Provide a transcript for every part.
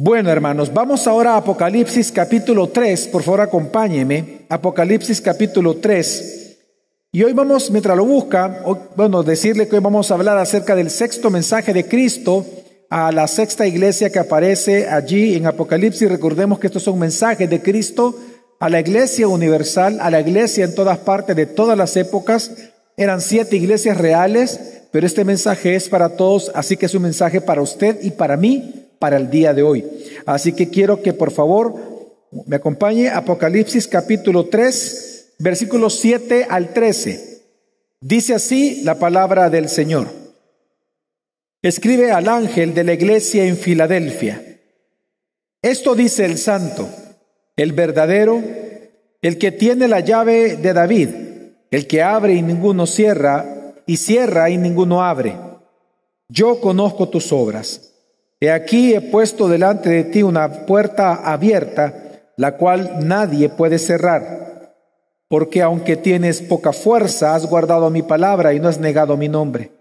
Bueno, hermanos, vamos ahora a Apocalipsis capítulo 3. Por favor, acompáñenme. Apocalipsis capítulo 3. Y hoy vamos, mientras lo busca, decirle que hoy vamos a hablar acerca del sexto mensaje de Cristo a la sexta iglesia que aparece allí en Apocalipsis. Recordemos que estos son mensajes de Cristo a la iglesia universal, a la iglesia en todas partes de todas las épocas. Eran 7 iglesias reales, pero este mensaje es para todos, así que es un mensaje para usted y para mí, para el día de hoy. Así que quiero que por favor me acompañe a Apocalipsis capítulo 3, versículos 7 al 13. Dice así la palabra del Señor. Escribe al ángel de la iglesia en Filadelfia. Esto dice el santo, el verdadero, el que tiene la llave de David, el que abre y ninguno cierra, y cierra y ninguno abre. Yo conozco tus obras. He aquí he puesto delante de ti una puerta abierta, la cual nadie puede cerrar. Porque aunque tienes poca fuerza, has guardado mi palabra y no has negado mi nombre.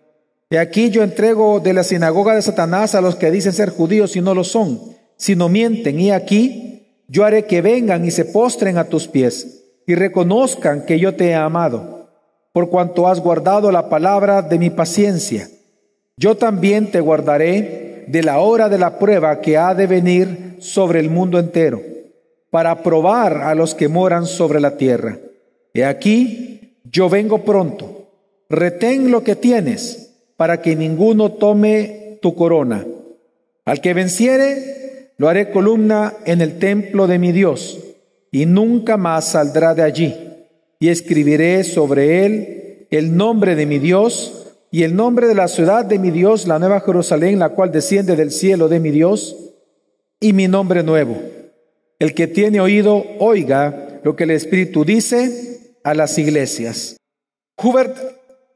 He aquí yo entrego de la sinagoga de Satanás a los que dicen ser judíos y no lo son, sino mienten. Y aquí yo haré que vengan y se postren a tus pies y reconozcan que yo te he amado, por cuanto has guardado la palabra de mi paciencia. Yo también te guardaré de la hora de la prueba que ha de venir sobre el mundo entero, para probar a los que moran sobre la tierra. He aquí, yo vengo pronto. Retén lo que tienes, para que ninguno tome tu corona. Al que venciere, lo haré columna en el templo de mi Dios, y nunca más saldrá de allí. Y escribiré sobre él el nombre de mi Dios, y el nombre de la ciudad de mi Dios, la nueva Jerusalén, la cual desciende del cielo de mi Dios, y mi nombre nuevo. El que tiene oído, oiga lo que el Espíritu dice a las iglesias. Hubert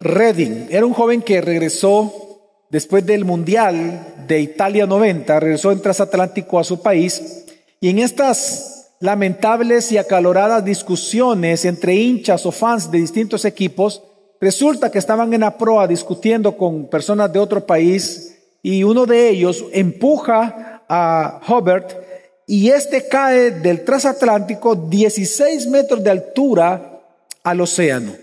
Redding era un joven que regresó después del Mundial de Italia 90, regresó en transatlántico a su país, y en estas lamentables y acaloradas discusiones entre hinchas o fans de distintos equipos, resulta que estaban en la proa discutiendo con personas de otro país y uno de ellos empuja a Hubert y este cae del transatlántico 16 metros de altura al océano.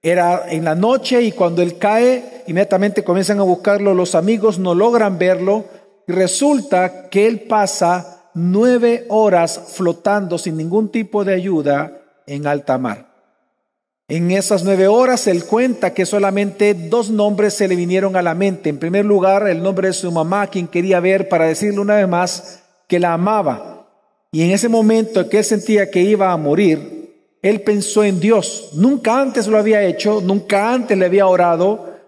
Era en la noche y cuando él cae, inmediatamente comienzan a buscarlo los amigos, no logran verlo y resulta que él pasa 9 horas flotando sin ningún tipo de ayuda en alta mar. En esas 9 horas él cuenta que solamente 2 nombres se le vinieron a la mente. En primer lugar, el nombre de su mamá, quien quería ver para decirle una vez más que la amaba. Y en ese momento que él sentía que iba a morir, él pensó en Dios. Nunca antes lo había hecho, nunca antes le había orado.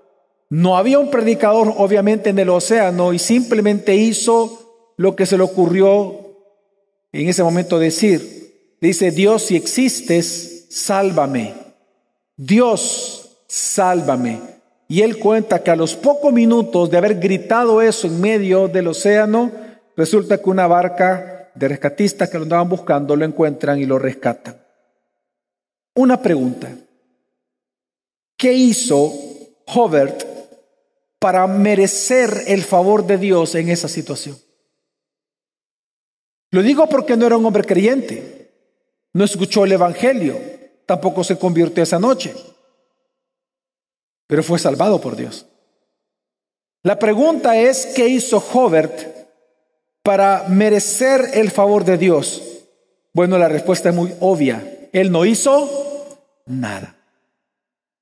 No había un predicador, obviamente, en el océano y simplemente hizo lo que se le ocurrió en ese momento decir. Dice, Dios, si existes, sálvame. Dios, sálvame. Y él cuenta que a los pocos minutos de haber gritado eso en medio del océano, resulta que una barca de rescatistas que lo andaban buscando lo encuentran y lo rescatan. Una pregunta. ¿Qué hizo Hubert para merecer el favor de Dios en esa situación? Lo digo porque no era un hombre creyente, no escuchó el evangelio, tampoco se convirtió esa noche, pero fue salvado por Dios. La pregunta es, ¿qué hizo Hubert para merecer el favor de Dios? Bueno, la respuesta es muy obvia. Él no hizo nada.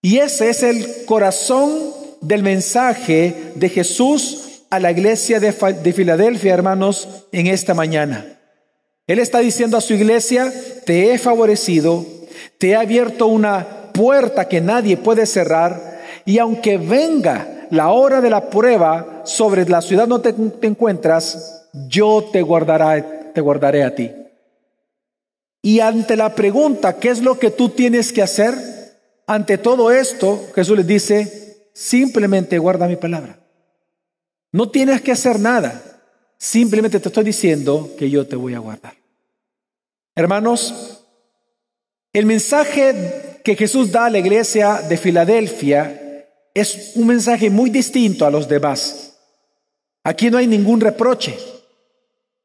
Y ese es el corazón del mensaje de Jesús a la iglesia de Filadelfia, hermanos, en esta mañana. Él está diciendo a su iglesia, te he favorecido, te he abierto una puerta que nadie puede cerrar, y aunque venga la hora de la prueba sobre la ciudad donde te encuentras, yo te guardaré a ti. Y ante la pregunta, ¿qué es lo que tú tienes que hacer? Ante todo esto, Jesús les dice, simplemente guarda mi palabra. No tienes que hacer nada, simplemente te estoy diciendo que yo te voy a guardar. Hermanos, el mensaje que Jesús da a la iglesia de Filadelfia es un mensaje muy distinto a los demás. Aquí no hay ningún reproche.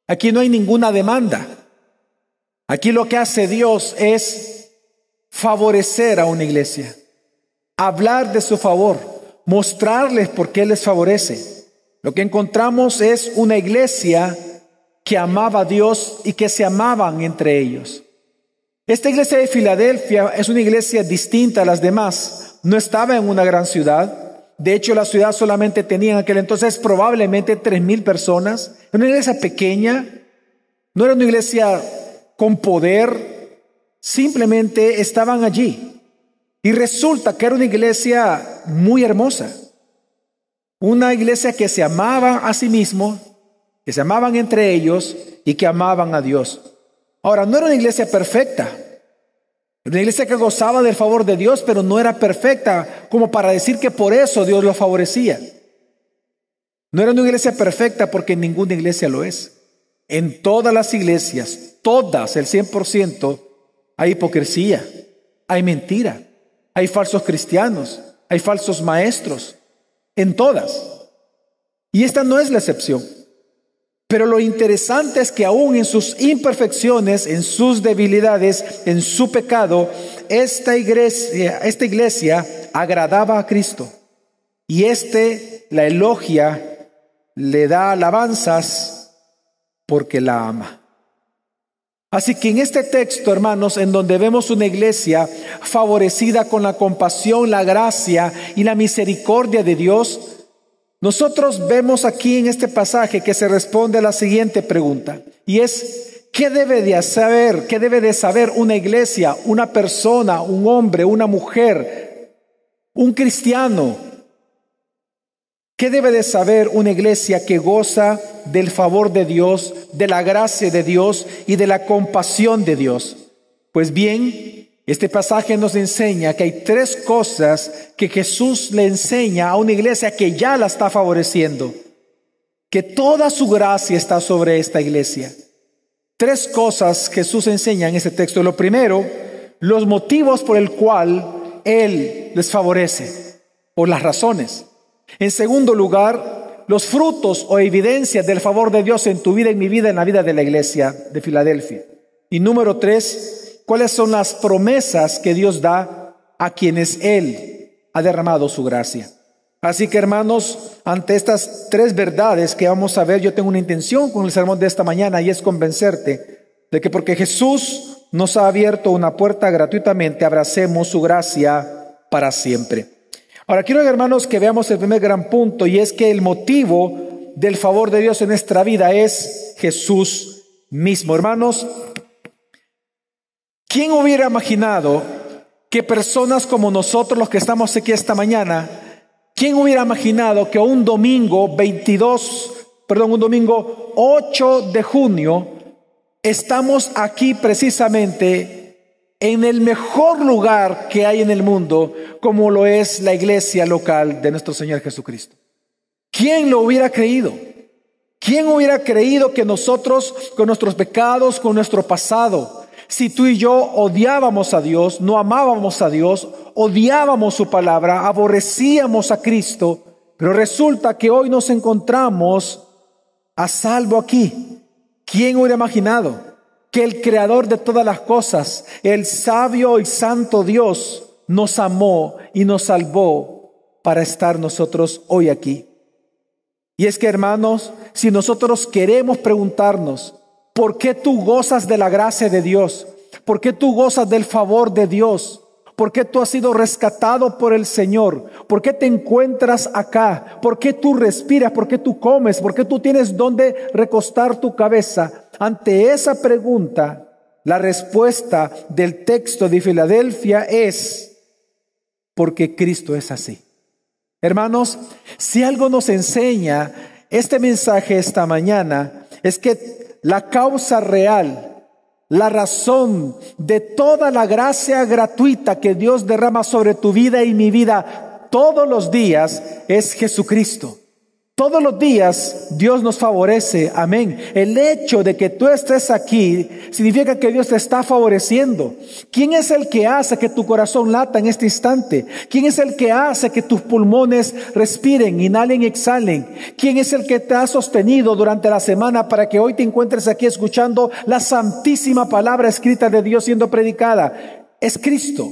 Aquí no hay ninguna demanda. Aquí lo que hace Dios es favorecer a una iglesia, hablar de su favor, mostrarles por qué les favorece. Lo que encontramos es una iglesia que amaba a Dios y que se amaban entre ellos. Esta iglesia de Filadelfia es una iglesia distinta a las demás. No estaba en una gran ciudad. De hecho, la ciudad solamente tenía en aquel entonces probablemente 3,000 personas. Era una iglesia pequeña. No era una iglesia con poder. Simplemente estaban allí. Y resulta que era una iglesia muy hermosa. Una iglesia que se amaba a sí mismo, que se amaban entre ellos y que amaban a Dios. Ahora, no era una iglesia perfecta. Era una iglesia que gozaba del favor de Dios, pero no era perfecta como para decir que por eso Dios lo favorecía. No era una iglesia perfecta porque ninguna iglesia lo es. En todas las iglesias, todas, el 100%, hay hipocresía, hay mentira, hay falsos cristianos, hay falsos maestros. En todas. Y esta no es la excepción. Pero lo interesante es que aún en sus imperfecciones, en sus debilidades, en su pecado, esta iglesia agradaba a Cristo. Y la elogia, le da alabanzas porque la ama. Así que en este texto, hermanos, en donde vemos una iglesia favorecida con la compasión, la gracia y la misericordia de Dios, nosotros vemos aquí en este pasaje que se responde a la siguiente pregunta, y es: ¿qué debe de saber una iglesia, una persona, un hombre, una mujer, un cristiano? ¿Qué debe de saber una iglesia que goza del favor de Dios, de la gracia de Dios y de la compasión de Dios? Pues bien, este pasaje nos enseña que hay 3 cosas que Jesús le enseña a una iglesia que ya la está favoreciendo, que toda su gracia está sobre esta iglesia. 3 cosas Jesús enseña en este texto. Lo primero, los motivos por el cual Él les favorece, o las razones. En segundo lugar, los frutos o evidencias del favor de Dios en tu vida, en mi vida, en la vida de la iglesia de Filadelfia. Y número 3, ¿cuáles son las promesas que Dios da a quienes Él ha derramado su gracia? Así que, hermanos, ante estas 3 verdades que vamos a ver, yo tengo una intención con el sermón de esta mañana, y es convencerte de que porque Jesús nos ha abierto una puerta gratuitamente, abracemos su gracia para siempre. Ahora quiero, hermanos, que veamos el primer gran punto, y es que el motivo del favor de Dios en nuestra vida es Jesús mismo. Hermanos, ¿quién hubiera imaginado que personas como nosotros, los que estamos aquí esta mañana, quién hubiera imaginado que un domingo 8 de junio, estamos aquí precisamente en el mejor lugar que hay en el mundo, como lo es la iglesia local de nuestro Señor Jesucristo? ¿Quién lo hubiera creído? ¿Quién hubiera creído que nosotros, con nuestros pecados, con nuestro pasado, si tú y yo odiábamos a Dios, no amábamos a Dios, odiábamos su palabra, aborrecíamos a Cristo, pero resulta que hoy nos encontramos a salvo aquí? ¿Quién hubiera imaginado que el creador de todas las cosas, el sabio y santo Dios, nos amó y nos salvó para estar nosotros hoy aquí? Y es que, hermanos, si nosotros queremos preguntarnos, ¿por qué tú gozas de la gracia de Dios? ¿Por qué tú gozas del favor de Dios? ¿Por qué tú has sido rescatado por el Señor? ¿Por qué te encuentras acá? ¿Por qué tú respiras? ¿Por qué tú comes? ¿Por qué tú tienes donde recostar tu cabeza? Ante esa pregunta, la respuesta del texto de Filadelfia es: porque Cristo es así. Hermanos, si algo nos enseña este mensaje esta mañana, es que la causa real, la razón de toda la gracia gratuita que Dios derrama sobre tu vida y mi vida todos los días es Jesucristo. Todos los días Dios nos favorece, amén. El hecho de que tú estés aquí significa que Dios te está favoreciendo. ¿Quién es el que hace que tu corazón lata en este instante? ¿Quién es el que hace que tus pulmones respiren, inhalen y exhalen? ¿Quién es el que te ha sostenido durante la semana para que hoy te encuentres aquí escuchando la santísima palabra escrita de Dios siendo predicada? Es Cristo.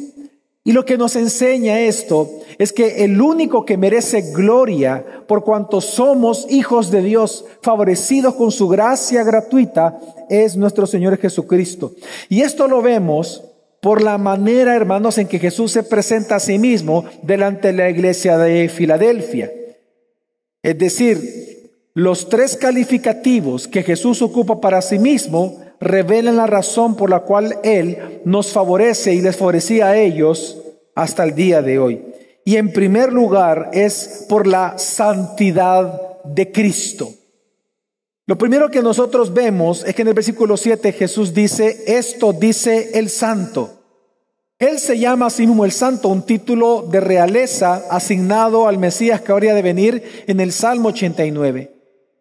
Y lo que nos enseña esto es que el único que merece gloria por cuanto somos hijos de Dios, favorecidos con su gracia gratuita, es nuestro Señor Jesucristo. Y esto lo vemos por la manera, hermanos, en que Jesús se presenta a sí mismo delante de la iglesia de Filadelfia. Es decir, los tres calificativos que Jesús ocupa para sí mismo revelan la razón por la cual Él nos favorece y les favorecía a ellos hasta el día de hoy. Y en primer lugar es por la santidad de Cristo. Lo primero que nosotros vemos es que en el versículo 7 Jesús dice, esto dice el santo. Él se llama a sí mismo el santo, un título de realeza asignado al Mesías que habría de venir en el Salmo 89.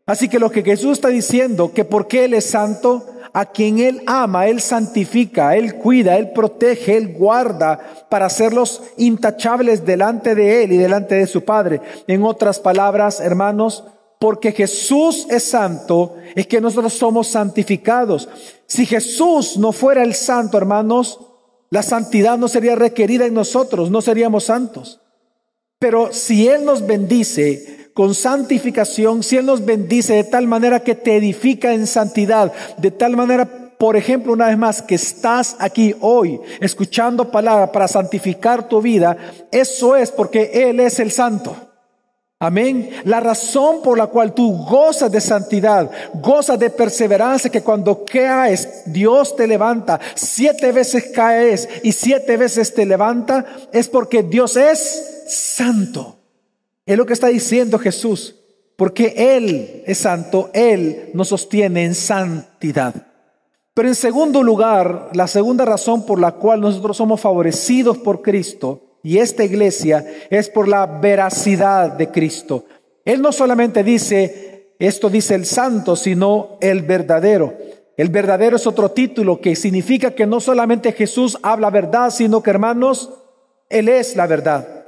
Así que lo que Jesús está diciendo, que porque Él es santo, a quien Él ama, Él santifica, Él cuida, Él protege, Él guarda para hacerlos intachables delante de Él y delante de su Padre. En otras palabras, hermanos, porque Jesús es santo, es que nosotros somos santificados. Si Jesús no fuera el santo, hermanos, la santidad no sería requerida en nosotros, no seríamos santos. Pero si Él nos bendice con santificación, si Él nos bendice de tal manera que te edifica en santidad, de tal manera, por ejemplo, una vez más, que estás aquí hoy escuchando palabra para santificar tu vida, eso es porque Él es el santo. Amén. La razón por la cual tú gozas de santidad, gozas de perseverancia, que cuando caes, Dios te levanta. 7 veces caes y 7 veces te levanta, es porque Dios es santo. Es lo que está diciendo Jesús. Porque Él es santo, Él nos sostiene en santidad. Pero en segundo lugar, la segunda razón por la cual nosotros somos favorecidos por Cristo y esta iglesia es por la veracidad de Cristo. Él no solamente dice, esto dice el santo, sino el verdadero. El verdadero es otro título que significa que no solamente Jesús habla verdad, sino que, hermanos, Él es la verdad.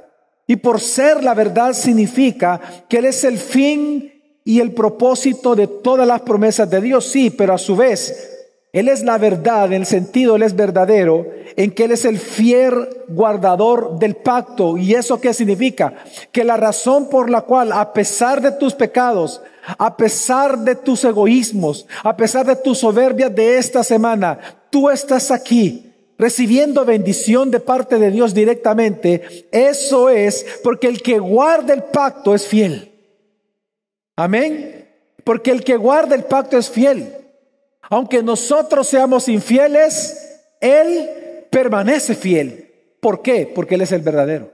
Y por ser la verdad significa que Él es el fin y el propósito de todas las promesas de Dios, sí, pero a su vez Él es la verdad en el sentido, Él es verdadero, en que Él es el fiel guardador del pacto. ¿Y eso qué significa? Que la razón por la cual, a pesar de tus pecados, a pesar de tus egoísmos, a pesar de tus soberbias de esta semana, tú estás aquí recibiendo bendición de parte de Dios directamente, eso es porque el que guarda el pacto es fiel. Amén. Porque el que guarda el pacto es fiel. Aunque nosotros seamos infieles, Él permanece fiel. ¿Por qué? Porque Él es el verdadero.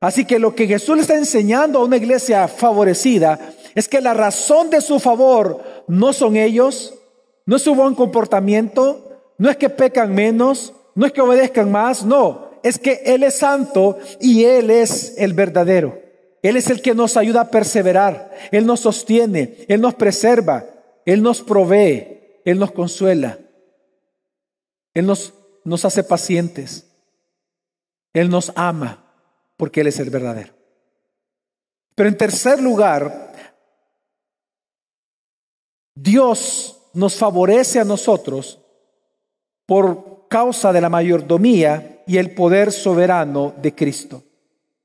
Así que lo que Jesús le está enseñando a una iglesia favorecida es que la razón de su favor no son ellos, no es su buen comportamiento, no es que pecan menos, no es que obedezcan más, no, es que Él es santo y Él es el verdadero. Él es el que nos ayuda a perseverar, Él nos sostiene, Él nos preserva, Él nos provee, Él nos consuela, Él nos hace pacientes, Él nos ama porque Él es el verdadero. Pero en tercer lugar, Dios nos favorece a nosotros por causa de la mayordomía y el poder soberano de Cristo.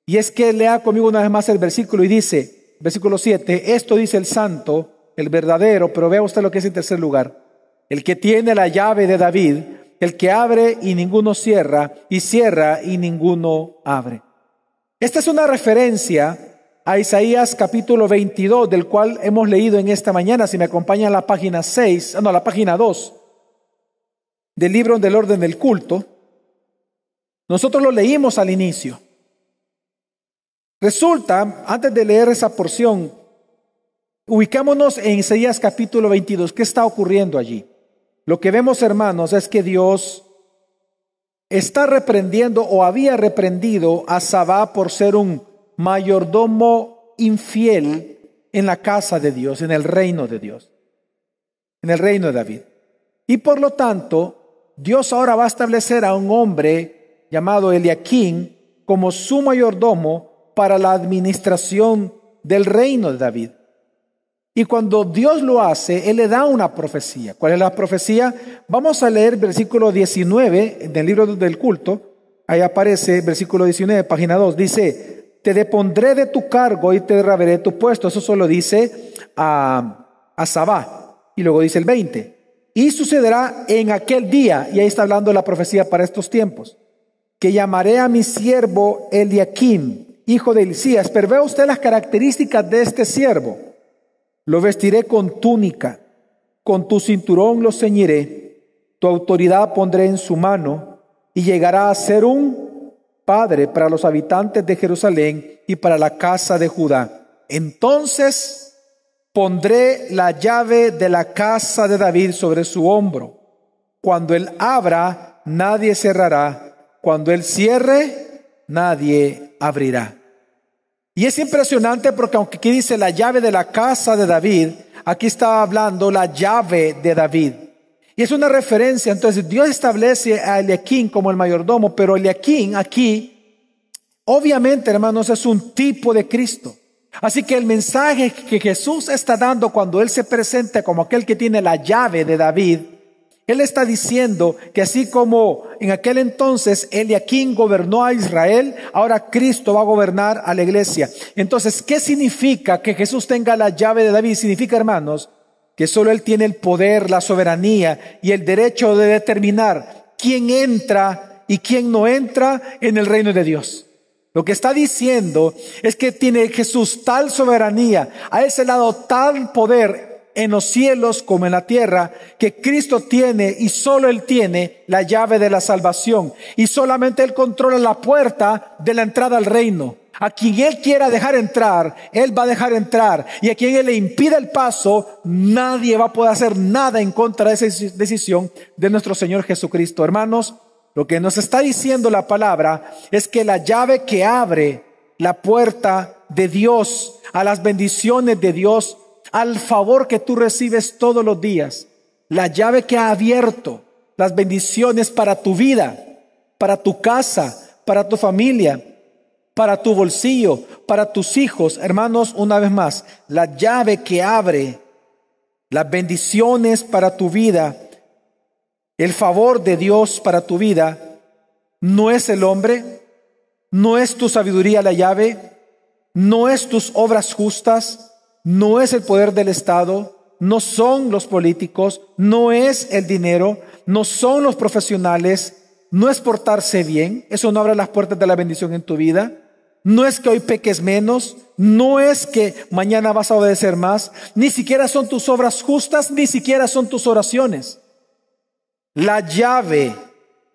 Y es que lea conmigo una vez más el versículo y dice, versículo 7, esto dice el santo, el verdadero, pero vea usted lo que es en tercer lugar. El que tiene la llave de David, el que abre y ninguno cierra, y cierra y ninguno abre. Esta es una referencia a Isaías capítulo 22, del cual hemos leído en esta mañana. Si me acompaña a la página 2 del libro del orden del culto, nosotros lo leímos al inicio. Resulta, antes de leer esa porción, ubicámonos en Isaías capítulo 22. ¿Qué está ocurriendo allí? Lo que vemos, hermanos, es que Dios está reprendiendo o había reprendido a Sabá por ser un mayordomo infiel en la casa de Dios, en el reino de Dios, en el reino de David. Y por lo tanto, Dios ahora va a establecer a un hombre llamado Eliaquim como su mayordomo para la administración del reino de David. Y cuando Dios lo hace, Él le da una profecía. ¿Cuál es la profecía? Vamos a leer versículo 19 del libro del culto. Ahí aparece versículo 19, página 2. Dice: te depondré de tu cargo y te derrabaré tu puesto. Eso solo dice a Sabá. Y luego dice el 20. Y sucederá en aquel día, y ahí está hablando la profecía para estos tiempos, que llamaré a mi siervo Eliaquim, hijo de Hilcías. Pero vea usted las características de este siervo. Lo vestiré con túnica, con tu cinturón lo ceñiré, tu autoridad pondré en su mano, y llegará a ser un padre para los habitantes de Jerusalén y para la casa de Judá. Entonces pondré la llave de la casa de David sobre su hombro. Cuando él abra, nadie cerrará. Cuando él cierre, nadie abrirá. Y es impresionante porque aunque aquí dice la llave de la casa de David, aquí está hablando la llave de David. Y es una referencia. Entonces Dios establece a Eliaquim como el mayordomo, pero Eliaquim aquí, obviamente, hermanos, es un tipo de Cristo. Así que el mensaje que Jesús está dando cuando Él se presenta como aquel que tiene la llave de David, Él está diciendo que así como en aquel entonces Eliaquim gobernó a Israel, ahora Cristo va a gobernar a la iglesia. Entonces, ¿qué significa que Jesús tenga la llave de David? Significa, hermanos, que solo Él tiene el poder, la soberanía y el derecho de determinar quién entra y quién no entra en el reino de Dios. Lo que está diciendo es que tiene Jesús tal soberanía, a Él se le ha dado tal poder en los cielos como en la tierra, que Cristo tiene y solo Él tiene la llave de la salvación. Y solamente Él controla la puerta de la entrada al reino. A quien Él quiera dejar entrar, Él va a dejar entrar. Y a quien Él le impida el paso, nadie va a poder hacer nada en contra de esa decisión de nuestro Señor Jesucristo. Hermanos, lo que nos está diciendo la palabra es que la llave que abre la puerta de Dios, a las bendiciones de Dios, al favor que tú recibes todos los días, la llave que ha abierto las bendiciones para tu vida, para tu casa, para tu familia, para tu bolsillo, para tus hijos. Hermanos, una vez más, la llave que abre las bendiciones para tu vida, el favor de Dios para tu vida, no es el hombre, no es tu sabiduría la llave, no es tus obras justas, no es el poder del Estado, no son los políticos, no es el dinero, no son los profesionales, no es portarse bien. Eso no abre las puertas de la bendición en tu vida. No es que hoy peques menos, no es que mañana vas a obedecer más, ni siquiera son tus obras justas, ni siquiera son tus oraciones. La llave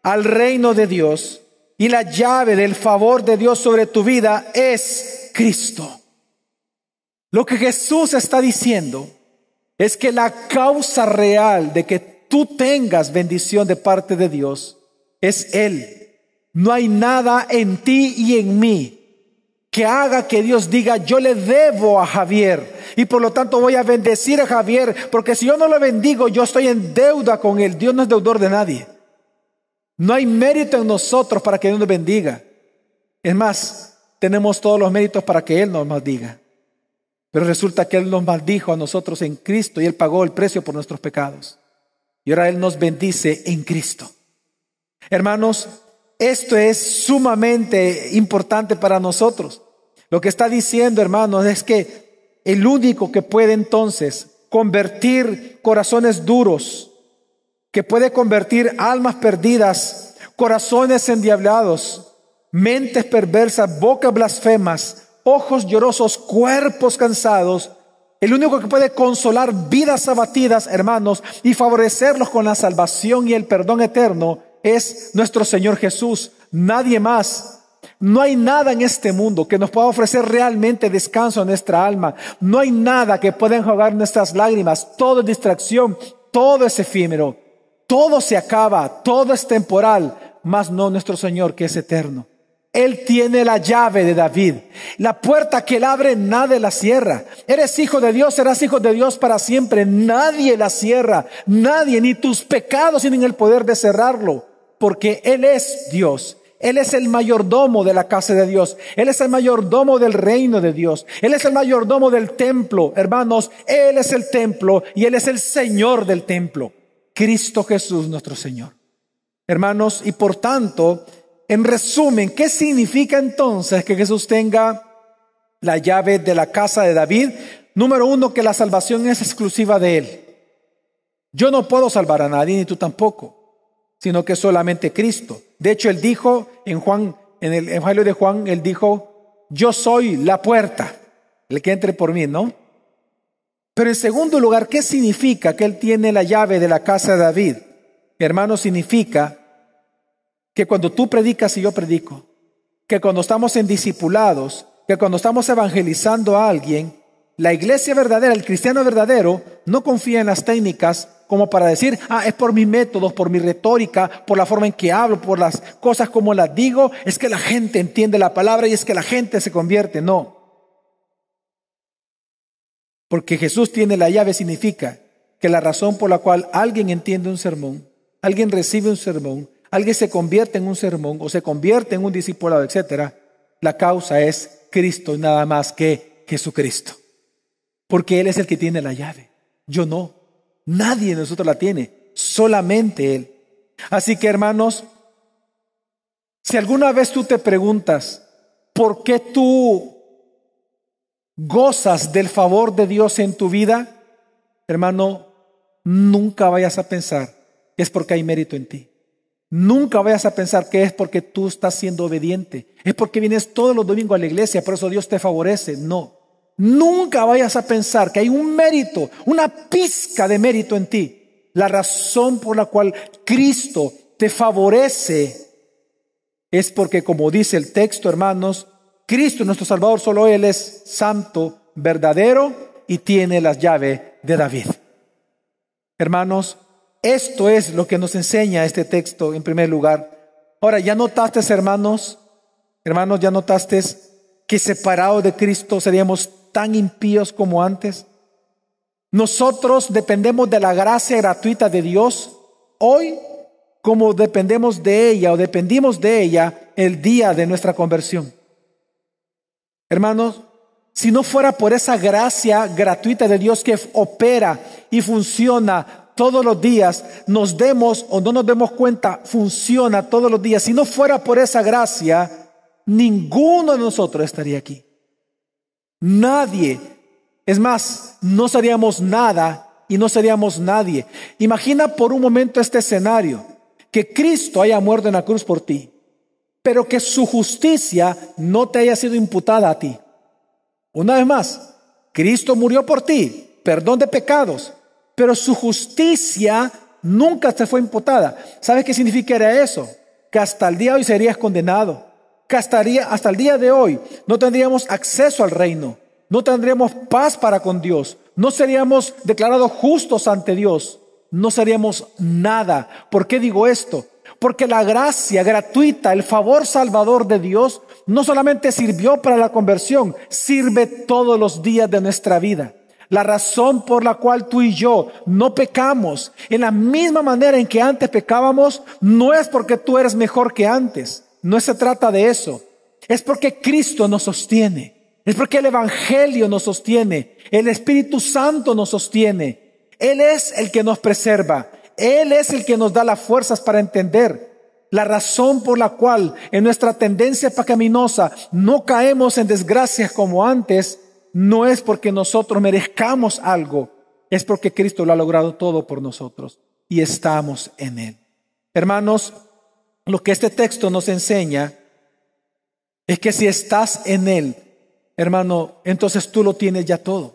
al reino de Dios y la llave del favor de Dios sobre tu vida es Cristo. Lo que Jesús está diciendo es que la causa real de que tú tengas bendición de parte de Dios es Él. No hay nada en ti y en mí que haga que Dios diga: yo le debo a Javier y por lo tanto voy a bendecir a Javier, porque si yo no lo bendigo, yo estoy en deuda con Él. Dios no es deudor de nadie. No hay mérito en nosotros para que Dios nos bendiga. Es más, tenemos todos los méritos para que Él nos maldiga. Pero resulta que Él nos maldijo a nosotros en Cristo y Él pagó el precio por nuestros pecados. Y ahora Él nos bendice en Cristo. Hermanos, esto es sumamente importante para nosotros. Lo que está diciendo, hermanos, es que el único que puede entonces convertir corazones duros, que puede convertir almas perdidas, corazones endiablados, mentes perversas, bocas blasfemas, ojos llorosos, cuerpos cansados, el único que puede consolar vidas abatidas, hermanos, y favorecerlos con la salvación y el perdón eterno es nuestro Señor Jesús. Nadie más. No hay nada en este mundo que nos pueda ofrecer realmente descanso a nuestra alma. No hay nada que pueda enjuagar nuestras lágrimas. Todo es distracción, todo es efímero, todo se acaba, todo es temporal, mas no nuestro Señor, que es eterno. Él tiene la llave de David. La puerta que Él abre, nadie la cierra. Eres hijo de Dios, serás hijo de Dios para siempre. Nadie la cierra. Nadie, ni tus pecados tienen el poder de cerrarlo. Porque Él es Dios. Él es el mayordomo de la casa de Dios. Él es el mayordomo del reino de Dios. Él es el mayordomo del templo. Hermanos, Él es el templo y Él es el Señor del templo. Cristo Jesús nuestro Señor. Hermanos, y por tanto, en resumen, ¿qué significa entonces que Jesús tenga la llave de la casa de David? Número uno, que la salvación es exclusiva de Él. Yo no puedo salvar a nadie, ni tú tampoco, sino que solamente Cristo. De hecho, Él dijo en el Evangelio de Juan, Él dijo, yo soy la puerta, el que entre por mí, ¿no? Pero en segundo lugar, ¿qué significa que Él tiene la llave de la casa de David? Hermano, significa que cuando tú predicas y yo predico, que cuando estamos en discipulados, que cuando estamos evangelizando a alguien, la iglesia verdadera, el cristiano verdadero, no confía en las técnicas como para decir, es por mis métodos, por mi retórica, por la forma en que hablo, por las cosas como las digo, es que la gente entiende la palabra y es que la gente se convierte. No. Porque Jesús tiene la llave significa que la razón por la cual alguien entiende un sermón, alguien recibe un sermón, alguien se convierte en un sermón o se convierte en un discipulado, etc., la causa es Cristo y nada más que Jesucristo. Porque Él es el que tiene la llave. Yo no. Nadie de nosotros la tiene. Solamente Él. Así que, hermanos, si alguna vez tú te preguntas por qué tú gozas del favor de Dios en tu vida, hermano, nunca vayas a pensar que es porque hay mérito en ti. Nunca vayas a pensar que es porque tú estás siendo obediente. Es porque vienes todos los domingos a la iglesia, por eso Dios te favorece. No. Nunca vayas a pensar que hay un mérito, una pizca de mérito en ti. La razón por la cual Cristo te favorece es porque, como dice el texto, hermanos, Cristo nuestro Salvador, solo Él es santo, verdadero y tiene las llaves de David. Hermanos, esto es lo que nos enseña este texto en primer lugar. Ahora, ¿ya notaste, hermanos, ya notaste que separados de Cristo seríamos tan impíos como antes? Nosotros dependemos de la gracia gratuita de Dios hoy como dependemos de ella o dependimos de ella el día de nuestra conversión. Hermanos, si no fuera por esa gracia gratuita de Dios que opera y funciona todos los días, nos demos o no nos demos cuenta, funciona todos los días. Si no fuera por esa gracia, ninguno de nosotros estaría aquí. Nadie. Es más, no seríamos nada y no seríamos nadie. Imagina por un momento este escenario, que Cristo haya muerto en la cruz por ti, pero que su justicia no te haya sido imputada a ti. Una vez más, Cristo murió por ti, perdón de pecados, pero su justicia nunca te fue imputada. ¿Sabes qué significaría eso? Que hasta el día de hoy serías condenado. Que hasta el día de hoy no tendríamos acceso al reino. No tendríamos paz para con Dios. No seríamos declarados justos ante Dios. No seríamos nada. ¿Por qué digo esto? Porque la gracia gratuita, el favor salvador de Dios, no solamente sirvió para la conversión, sirve todos los días de nuestra vida. La razón por la cual tú y yo no pecamos en la misma manera en que antes pecábamos, no es porque tú eres mejor que antes. No se trata de eso. Es porque Cristo nos sostiene. Es porque el Evangelio nos sostiene. El Espíritu Santo nos sostiene. Él es el que nos preserva. Él es el que nos da las fuerzas para entender. La razón por la cual en nuestra tendencia pecaminosa no caemos en desgracias como antes, no es porque nosotros merezcamos algo, es porque Cristo lo ha logrado todo por nosotros y estamos en Él. Hermanos, lo que este texto nos enseña es que si estás en Él, hermano, entonces tú lo tienes ya todo.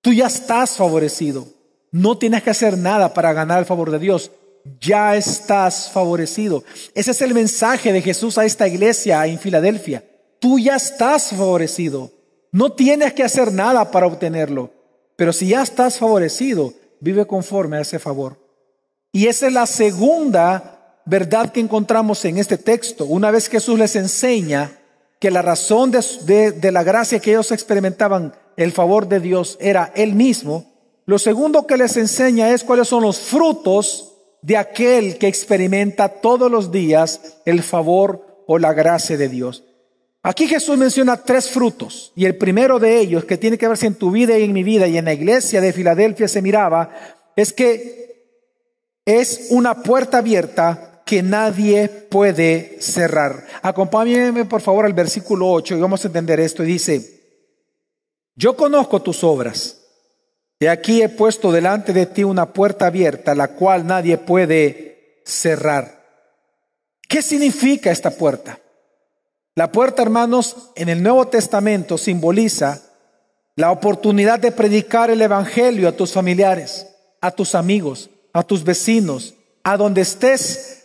Tú ya estás favorecido. No tienes que hacer nada para ganar el favor de Dios. Ya estás favorecido. Ese es el mensaje de Jesús a esta iglesia en Filadelfia. Tú ya estás favorecido. No tienes que hacer nada para obtenerlo. Pero si ya estás favorecido, vive conforme a ese favor. Y esa es la segunda verdad que encontramos en este texto, una vez Jesús les enseña que la razón de la gracia que ellos experimentaban, el favor de Dios, era Él mismo, lo segundo que les enseña es cuáles son los frutos de aquel que experimenta todos los días el favor o la gracia de Dios. Aquí Jesús menciona 3 frutos, y el primero de ellos, que tiene que ver si en tu vida y en mi vida y en la iglesia de Filadelfia se miraba, es que es una puerta abierta que nadie puede cerrar. Acompáñenme por favor al versículo 8 y vamos a entender esto. Y dice: yo conozco tus obras, y aquí he puesto delante de ti una puerta abierta, la cual nadie puede cerrar. ¿Qué significa esta puerta? La puerta, hermanos, en el Nuevo Testamento simboliza la oportunidad de predicar el evangelio a tus familiares, a tus amigos, a tus vecinos, a donde estés.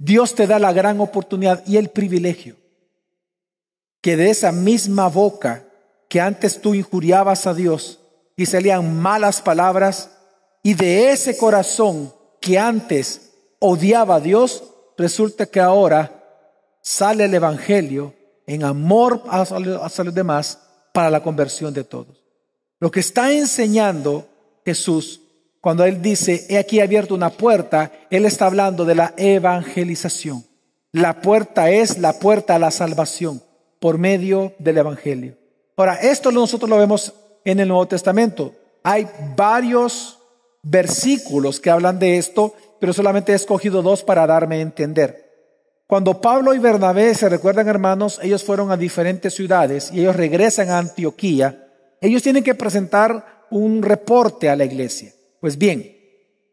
Dios te da la gran oportunidad y el privilegio que de esa misma boca que antes tú injuriabas a Dios y salían malas palabras, y de ese corazón que antes odiaba a Dios, resulta que ahora sale el evangelio en amor hacia los demás para la conversión de todos. Lo que está enseñando Jesús cuando Él dice: he aquí abierto una puerta, Él está hablando de la evangelización. La puerta es la puerta a la salvación por medio del evangelio. Ahora, esto nosotros lo vemos en el Nuevo Testamento. Hay varios versículos que hablan de esto, pero solamente he escogido 2 para darme a entender. Cuando Pablo y Bernabé, se recuerdan hermanos, ellos fueron a diferentes ciudades y ellos regresan a Antioquía, ellos tienen que presentar un reporte a la iglesia. Pues bien,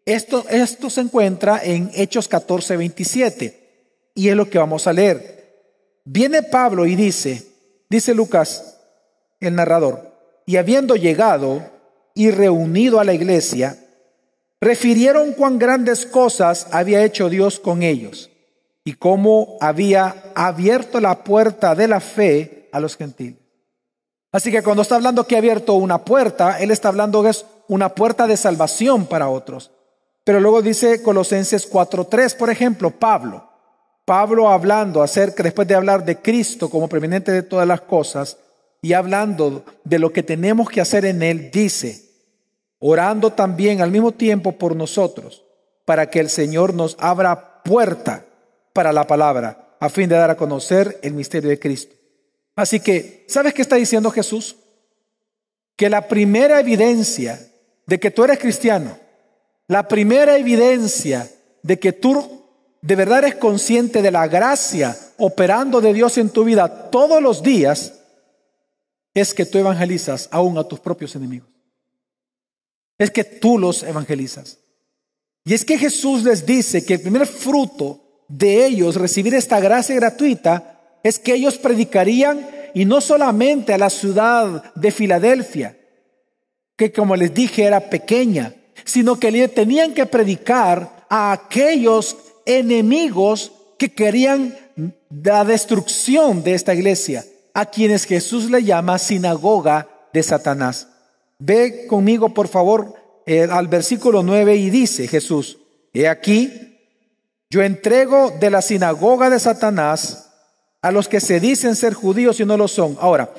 esto se encuentra en Hechos 14:27 y es lo que vamos a leer. Viene Pablo y dice Lucas, el narrador: y habiendo llegado y reunido a la iglesia, refirieron cuán grandes cosas había hecho Dios con ellos y cómo había abierto la puerta de la fe a los gentiles. Así que cuando está hablando que ha abierto una puerta, Él está hablando que es una puerta de salvación para otros. Pero luego dice Colosenses 4:3, por ejemplo, Pablo hablando acerca, después de hablar de Cristo como preeminente de todas las cosas, y hablando de lo que tenemos que hacer en Él, dice: orando también al mismo tiempo por nosotros, para que el Señor nos abra puerta para la palabra, a fin de dar a conocer el misterio de Cristo. Así que, ¿sabes qué está diciendo Jesús? Que la primera evidencia de que tú eres cristiano, la primera evidencia de que tú de verdad eres consciente de la gracia operando de Dios en tu vida todos los días, es que tú evangelizas aún a tus propios enemigos. Es que tú los evangelizas. Y es que Jesús les dice que el primer fruto de ellos recibir esta gracia gratuita es que ellos predicarían, y no solamente a la ciudad de Filadelfia, que como les dije era pequeña, sino que le tenían que predicar a aquellos enemigos que querían la destrucción de esta iglesia, a quienes Jesús le llama sinagoga de Satanás. Ve conmigo por favor al versículo 9 y dice Jesús: he aquí, yo entrego de la sinagoga de Satanás a los que se dicen ser judíos y no lo son. Ahora,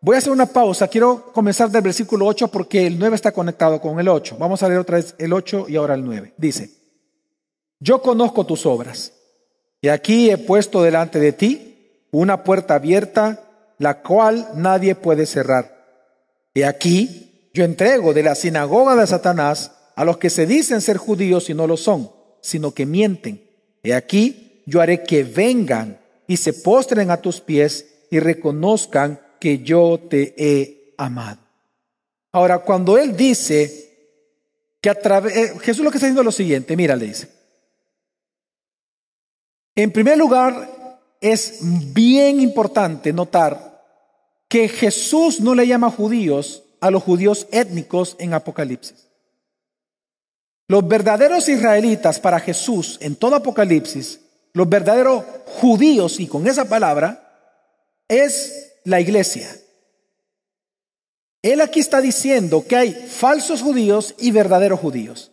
voy a hacer una pausa. Quiero comenzar del versículo 8 porque el 9 está conectado con el 8. Vamos a leer otra vez el 8 y ahora el 9. Dice: yo conozco tus obras, y aquí he puesto delante de ti una puerta abierta, la cual nadie puede cerrar. He aquí, yo entrego de la sinagoga de Satanás a los que se dicen ser judíos y no lo son, sino que mienten. He aquí, yo haré que vengan y se postren a tus pies y reconozcan que yo te he amado. Ahora, cuando Él dice que Jesús lo que está diciendo es lo siguiente, mira, le dice: en primer lugar, es bien importante notar que Jesús no le llama judíos a los judíos étnicos en Apocalipsis. Los verdaderos israelitas para Jesús en todo Apocalipsis, los verdaderos judíos, y con esa palabra, es la iglesia. Él aquí está diciendo que hay falsos judíos y verdaderos judíos.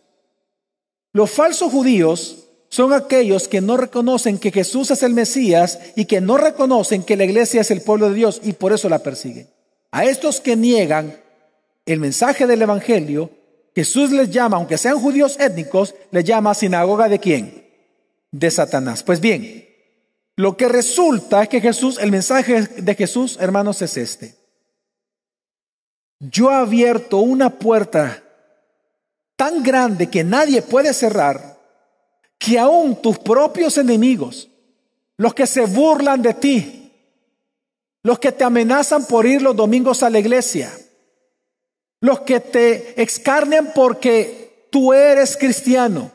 Los falsos judíos son aquellos que no reconocen que Jesús es el Mesías y que no reconocen que la iglesia es el pueblo de Dios y por eso la persiguen. A estos que niegan el mensaje del evangelio, Jesús les llama, aunque sean judíos étnicos, les llama sinagoga ¿de quién? De Satanás. Pues bien, lo que resulta es que el mensaje de Jesús, hermanos, es este. Yo he abierto una puerta tan grande que nadie puede cerrar, que aún tus propios enemigos, los que se burlan de ti, los que te amenazan por ir los domingos a la iglesia, los que te escarnean porque tú eres cristiano,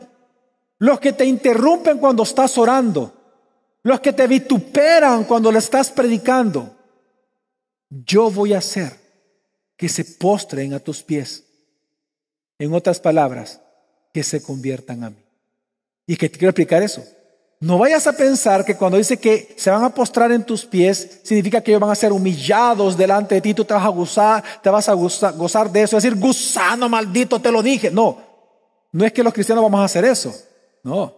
los que te interrumpen cuando estás orando, los que te vituperan cuando le estás predicando, yo voy a hacer que se postren a tus pies. En otras palabras, que se conviertan a mí. Y que te quiero explicar eso. No vayas a pensar que cuando dice que se van a postrar en tus pies, significa que ellos van a ser humillados delante de ti, tú te vas a gozar de eso, es decir, gusano maldito, te lo dije. No es que los cristianos vamos a hacer eso. No.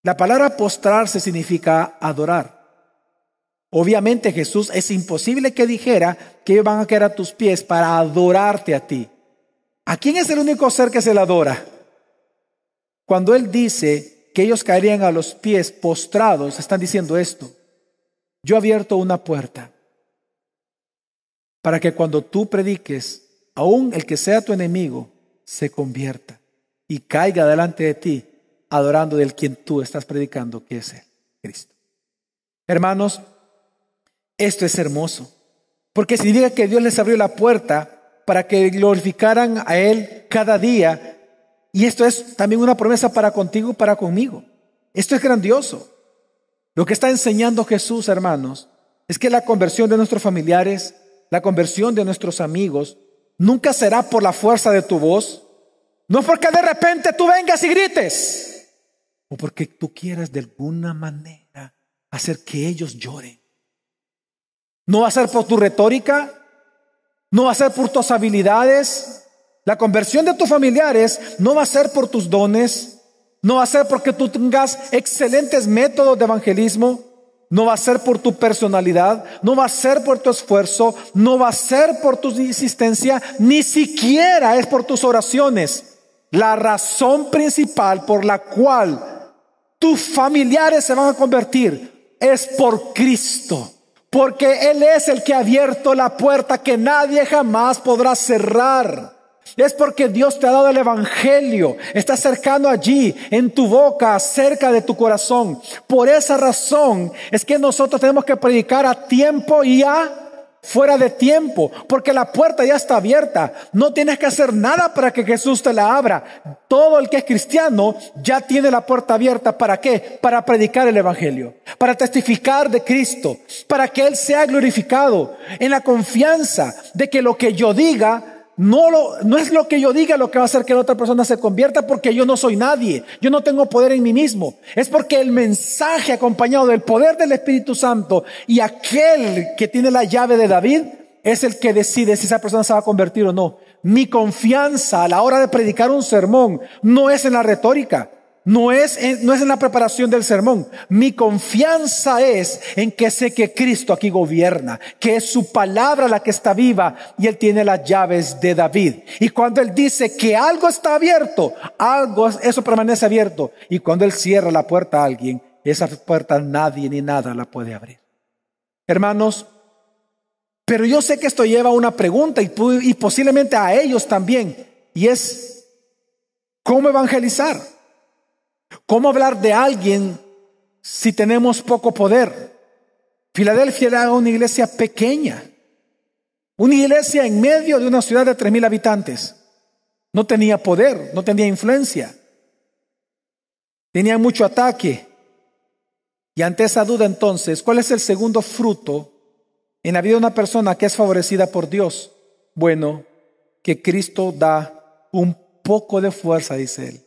La palabra postrarse significa adorar. Obviamente Jesús es imposible que dijera que ellos van a caer a tus pies para adorarte a ti. ¿A quién es el único ser que se le adora? Cuando Él dice que ellos caerían a los pies postrados, están diciendo esto. Yo he abierto una puerta para que cuando tú prediques, aún el que sea tu enemigo, se convierta y caiga delante de ti, adorando del quien tú estás predicando, que es Él, Cristo. Hermanos, esto es hermoso, porque significa que Dios les abrió la puerta para que glorificaran a Él cada día. Y esto es también una promesa para contigo y para conmigo. Esto es grandioso. Lo que está enseñando Jesús, hermanos, es que la conversión de nuestros familiares, la conversión de nuestros amigos, nunca será por la fuerza de tu voz, no porque de repente tú vengas y grites, o porque tú quieras de alguna manera hacer que ellos lloren. No va a ser por tu retórica, no va a ser por tus habilidades. La conversión de tus familiares no va a ser por tus dones, no va a ser porque tú tengas excelentes métodos de evangelismo, no va a ser por tu personalidad, no va a ser por tu esfuerzo, no va a ser por tu insistencia, ni siquiera es por tus oraciones. La razón principal por la cual tus familiares se van a convertir es por Cristo. Porque Él es el que ha abierto la puerta que nadie jamás podrá cerrar. Es porque Dios te ha dado el evangelio, está cercano allí, en tu boca, cerca de tu corazón. Por esa razón es que nosotros tenemos que predicar a tiempo y fuera de tiempo, porque la puerta ya está abierta. No tienes que hacer nada para que Jesús te la abra. Todo el que es cristiano ya tiene la puerta abierta. ¿Para qué? Para predicar el evangelio, para testificar de Cristo, para que Él sea glorificado, en la confianza de que lo que yo diga no es lo que yo diga lo que va a hacer que la otra persona se convierta, porque yo no soy nadie, yo no tengo poder en mí mismo. Es porque el mensaje acompañado del poder del Espíritu Santo y aquel que tiene la llave de David es el que decide si esa persona se va a convertir o no. Mi confianza a la hora de predicar un sermón no es en la retórica, no es en la preparación del sermón. Mi confianza es en que sé que Cristo aquí gobierna, que es su palabra la que está viva y Él tiene las llaves de David. Y cuando Él dice que algo está abierto, eso permanece abierto. Y cuando Él cierra la puerta a alguien, esa puerta nadie ni nada la puede abrir. Hermanos, pero yo sé que esto lleva a una pregunta y posiblemente a ellos también, y es ¿cómo evangelizar? ¿Cómo hablar de alguien si tenemos poco poder? Filadelfia era una iglesia pequeña, una iglesia en medio de una ciudad de 3,000 habitantes. No tenía poder, no tenía influencia, tenía mucho ataque. Y ante esa duda, entonces, ¿cuál es el segundo fruto en la vida de una persona que es favorecida por Dios? Bueno, que Cristo da un poco de fuerza, dice Él,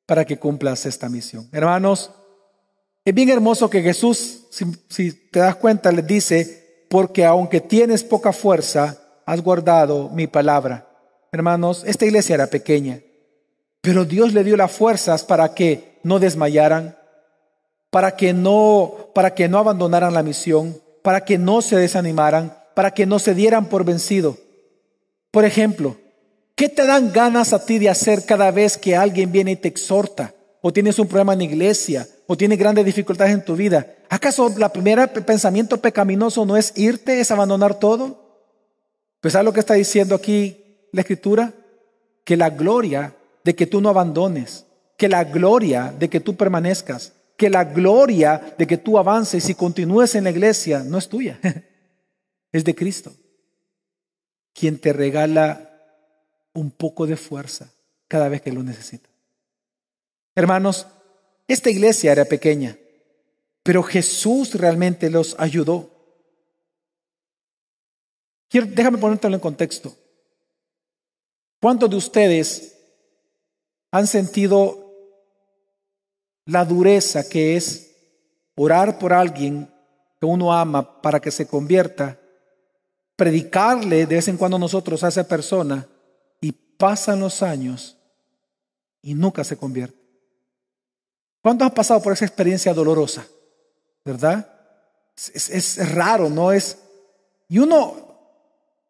para que cumplas esta misión. Hermanos, es bien hermoso que Jesús, si te das cuenta, les dice, porque aunque tienes poca fuerza, has guardado mi palabra. Hermanos, esta iglesia era pequeña, Pero Dios le dio las fuerzas para que no desmayaran, para que no abandonaran la misión, para que no se desanimaran, para que no se dieran por vencido. Por ejemplo, ¿qué te dan ganas a ti de hacer cada vez que alguien viene y te exhorta? O tienes un problema en la iglesia, o tienes grandes dificultades en tu vida. ¿Acaso la primera pensamiento pecaminoso no es irte, es abandonar todo? Pues ¿sabes lo que está diciendo aquí la Escritura? Que la gloria de que tú no abandones, que la gloria de que tú permanezcas, que la gloria de que tú avances y continúes en la iglesia no es tuya, es de Cristo, quien te regala un poco de fuerza cada vez que lo necesitas. Hermanos, esta iglesia era pequeña, pero Jesús realmente los ayudó. Déjame ponértelo en contexto. ¿Cuántos de ustedes han sentido la dureza que es orar por alguien que uno ama para que se convierta, predicarle de vez en cuando nosotros a esa persona y pasan los años y nunca se convierte? ¿Cuántos han pasado por esa experiencia dolorosa? ¿Verdad? Es raro, ¿no? Y uno,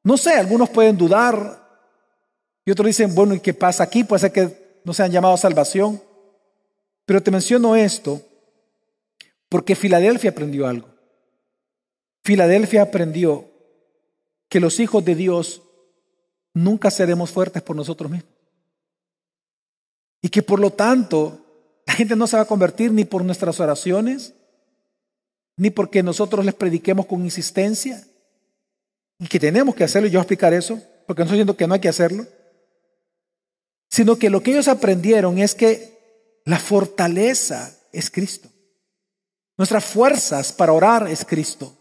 no sé, algunos pueden dudar y otros dicen, bueno, ¿y qué pasa aquí? Puede ser que no se han llamado a salvación. Pero te menciono esto porque Filadelfia aprendió algo. Filadelfia aprendió que los hijos de Dios nunca seremos fuertes por nosotros mismos. Y que por lo tanto, la gente no se va a convertir ni por nuestras oraciones, ni porque nosotros les prediquemos con insistencia. Y que tenemos que hacerlo, y yo voy a explicar eso, porque no estoy diciendo que no hay que hacerlo. Sino que lo que ellos aprendieron es que la fortaleza es Cristo. Nuestras fuerzas para orar es Cristo.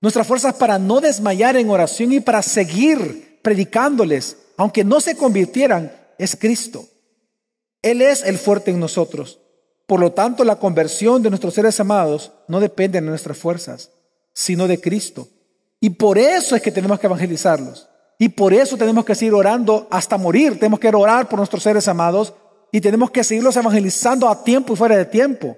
Nuestras fuerzas para no desmayar en oración y para seguir predicándoles, aunque no se convirtieran, es Cristo. Él es el fuerte en nosotros. Por lo tanto, la conversión de nuestros seres amados no depende de nuestras fuerzas, sino de Cristo. Y por eso es que tenemos que evangelizarlos. Y por eso tenemos que seguir orando hasta morir. Tenemos que orar por nuestros seres amados y tenemos que seguirlos evangelizando a tiempo y fuera de tiempo.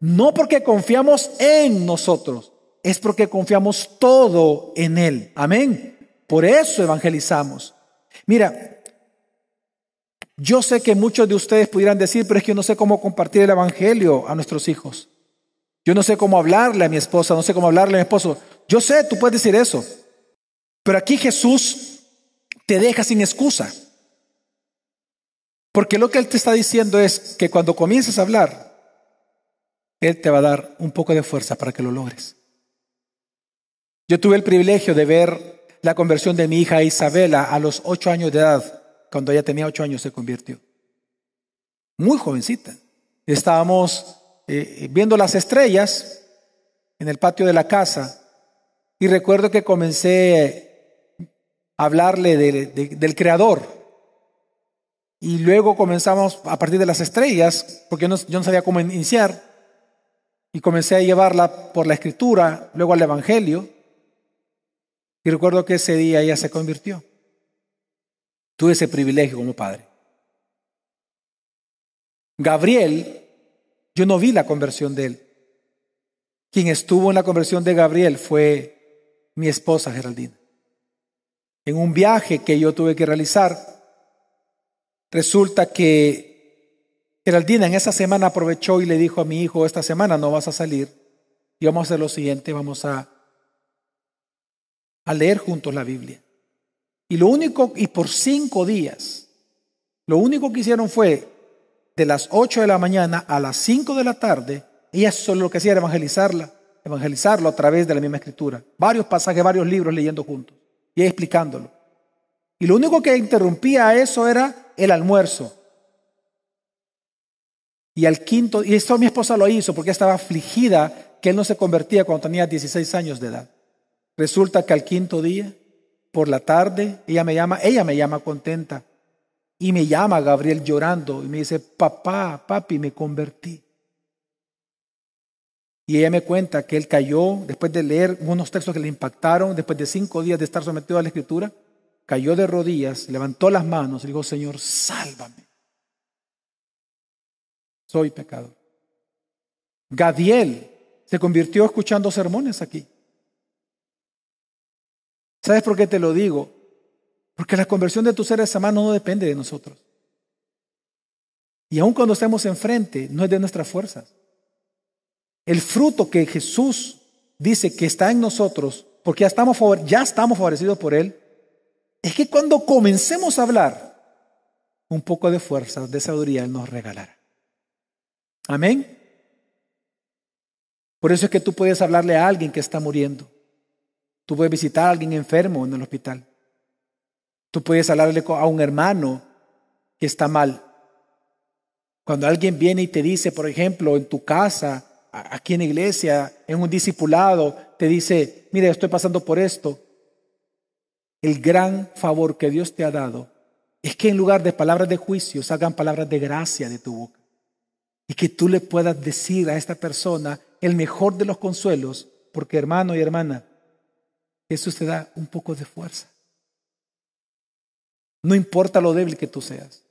No porque confiamos en nosotros, es porque confiamos todo en Él. Amén. Por eso evangelizamos. Mira, yo sé que muchos de ustedes pudieran decir, pero es que yo no sé cómo compartir el evangelio a nuestros hijos. Yo no sé cómo hablarle a mi esposa, no sé cómo hablarle a mi esposo. Yo sé, tú puedes decir eso. Pero aquí Jesús te deja sin excusa. Porque lo que Él te está diciendo es que cuando comiences a hablar, Él te va a dar un poco de fuerza para que lo logres. Yo tuve el privilegio de ver la conversión de mi hija Isabela a los 8 años de edad. Cuando ella tenía 8 años se convirtió. Muy jovencita. Estábamos viendo las estrellas en el patio de la casa y recuerdo que comencé a hablarle del Creador. Y luego comenzamos a partir de las estrellas, porque yo no sabía cómo iniciar, y comencé a llevarla por la Escritura, luego al Evangelio, y recuerdo que ese día ella se convirtió. Tuve ese privilegio como padre. Gabriel, yo no vi la conversión de él. Quien estuvo en la conversión de Gabriel fue mi esposa Geraldina. En un viaje que yo tuve que realizar, resulta que Geraldina en esa semana aprovechó y le dijo a mi hijo, esta semana no vas a salir y vamos a hacer lo siguiente, vamos a leer juntos la Biblia. Y por 5 días, lo único que hicieron fue, de las 8 de la mañana a las 5 de la tarde, ella solo lo que hacía era evangelizarlo a través de la misma Escritura. Varios pasajes, varios libros leyendo juntos y ella explicándolo. Y lo único que interrumpía a eso era el almuerzo. Y esto mi esposa lo hizo porque estaba afligida que él no se convertía cuando tenía 16 años de edad. Resulta que al 5.º día, por la tarde, ella me llama contenta. Y me llama Gabriel llorando y me dice, papi, me convertí. Y ella me cuenta que él cayó, después de leer unos textos que le impactaron, después de 5 días de estar sometido a la Escritura, cayó de rodillas, levantó las manos y dijo, Señor, sálvame. soy pecador. Gadiel se convirtió escuchando sermones aquí. ¿Sabes por qué te lo digo? Porque la conversión de tus seres amados no depende de nosotros. Y aun cuando estemos enfrente, no es de nuestras fuerzas. El fruto que Jesús dice que está en nosotros, porque ya estamos favorecidos por Él, es que cuando comencemos a hablar, un poco de fuerza, de sabiduría Él nos regalará. Amén. Por eso es que tú puedes hablarle a alguien que está muriendo. Tú puedes visitar a alguien enfermo en el hospital. Tú puedes hablarle a un hermano que está mal. Cuando alguien viene y te dice, por ejemplo, en tu casa, aquí en la iglesia, en un discipulado, te dice, mira, estoy pasando por esto. El gran favor que Dios te ha dado es que en lugar de palabras de juicio salgan palabras de gracia de tu boca. Y que tú le puedas decir a esta persona el mejor de los consuelos, porque hermano y hermana, Jesús te da un poco de fuerza. No importa lo débil que tú seas.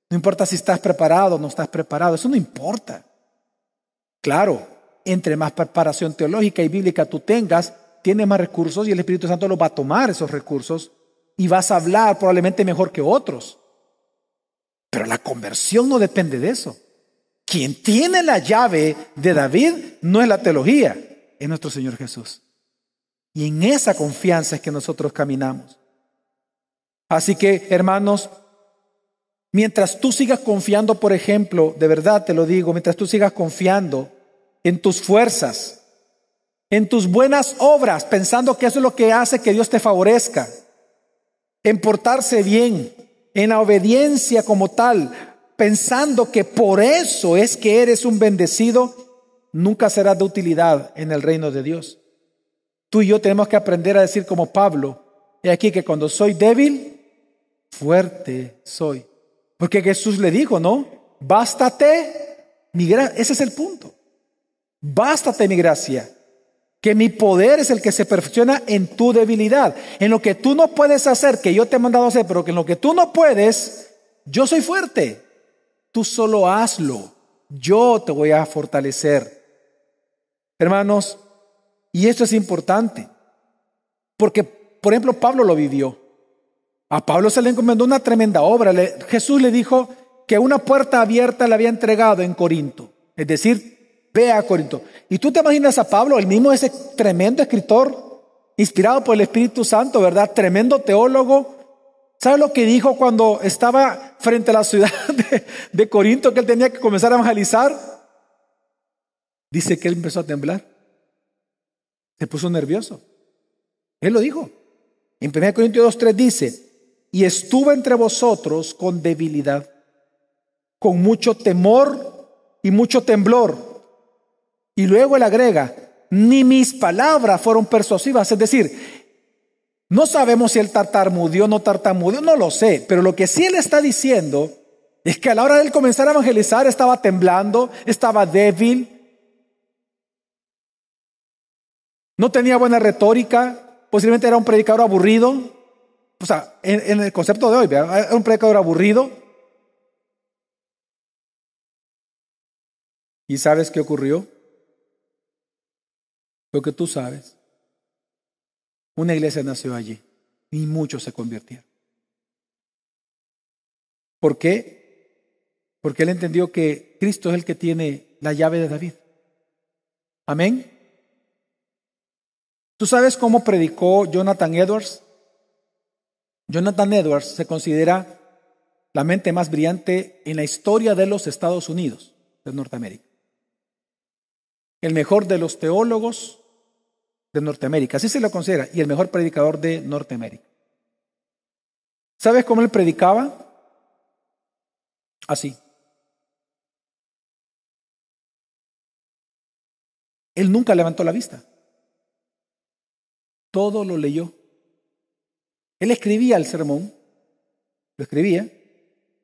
No importa si estás preparado o no estás preparado. Eso no importa. Claro, entre más preparación teológica y bíblica tú tengas, tienes más recursos y el Espíritu Santo los va a tomar esos recursos y vas a hablar probablemente mejor que otros. Pero la conversión no depende de eso. Quien tiene la llave de David no es la teología, es nuestro Señor Jesús. Y en esa confianza es que nosotros caminamos. Así que, hermanos, mientras tú sigas confiando, por ejemplo, de verdad te lo digo, mientras tú sigas confiando en tus fuerzas, en tus buenas obras, pensando que eso es lo que hace que Dios te favorezca, en portarse bien, en la obediencia como tal, pensando que por eso es que eres un bendecido, nunca serás de utilidad en el reino de Dios. Tú y yo tenemos que aprender a decir como Pablo, he aquí que cuando soy débil, fuerte soy. Porque Jesús le dijo, ¿no? Bástate mi gracia. Ese es el punto. Bástate mi gracia. Que mi poder es el que se perfecciona en tu debilidad. En lo que tú no puedes hacer, que yo te he mandado a hacer, pero que en lo que tú no puedes, yo soy fuerte. Tú solo hazlo. Yo te voy a fortalecer. Hermanos, y esto es importante. Porque, por ejemplo, Pablo lo vivió. A Pablo se le encomendó una tremenda obra. Jesús le dijo que una puerta abierta le había entregado en Corinto. Es decir, ve a Corinto. Y tú te imaginas a Pablo, el mismo ese tremendo escritor, inspirado por el Espíritu Santo, ¿verdad? Tremendo teólogo. ¿Sabe lo que dijo cuando estaba frente a la ciudad de Corinto, que él tenía que comenzar a evangelizar? Dice que él empezó a temblar. Se puso nervioso. Él lo dijo. En 1 Corintios 2:3 dice, y estuve entre vosotros con debilidad, con mucho temor y mucho temblor. Y luego él agrega, ni mis palabras fueron persuasivas. Es decir, no sabemos si él tartamudeó o no tartamudeó, no lo sé. Pero lo que sí él está diciendo es que a la hora de él comenzar a evangelizar estaba temblando, estaba débil, no tenía buena retórica, posiblemente era un predicador aburrido. O sea, en el concepto de hoy, ¿verdad? Era un predicador aburrido. ¿Y sabes qué ocurrió? Lo que tú sabes. Una iglesia nació allí y muchos se convirtieron. ¿Por qué? Porque él entendió que Cristo es el que tiene la llave de David. Amén. ¿Tú sabes cómo predicó Jonathan Edwards? Jonathan Edwards se considera la mente más brillante en la historia de los Estados Unidos, de Norteamérica. El mejor de los teólogos de Norteamérica, así se lo considera, y el mejor predicador de Norteamérica. ¿Sabes cómo él predicaba? Así. Él nunca levantó la vista. Todo lo leyó. Él escribía el sermón, lo escribía,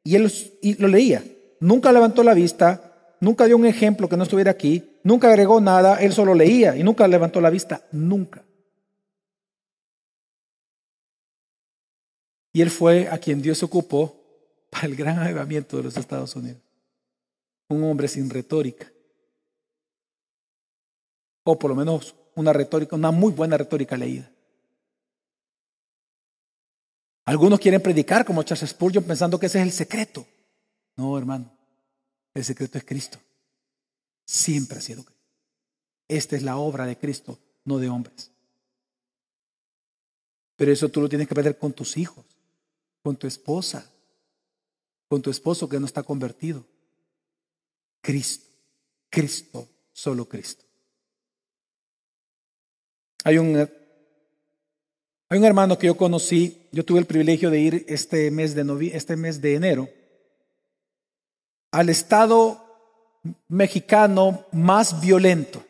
y él lo leía. Nunca levantó la vista, nunca dio un ejemplo que no estuviera aquí, nunca agregó nada, él solo leía y nunca levantó la vista, nunca. Y él fue a quien Dios ocupó para el gran avivamiento de los Estados Unidos. un hombre sin retórica. O por lo menos una retórica, una muy buena retórica leída. Algunos quieren predicar como Charles Spurgeon pensando que ese es el secreto. No, hermano. El secreto es Cristo. Siempre ha sido Cristo. Esta es la obra de Cristo, no de hombres. Pero eso tú lo tienes que aprender con tus hijos, con tu esposa, con tu esposo que no está convertido. Cristo, Cristo, solo Cristo. Hay un hermano que yo conocí, yo tuve el privilegio de ir este mes de enero al estado mexicano más violento,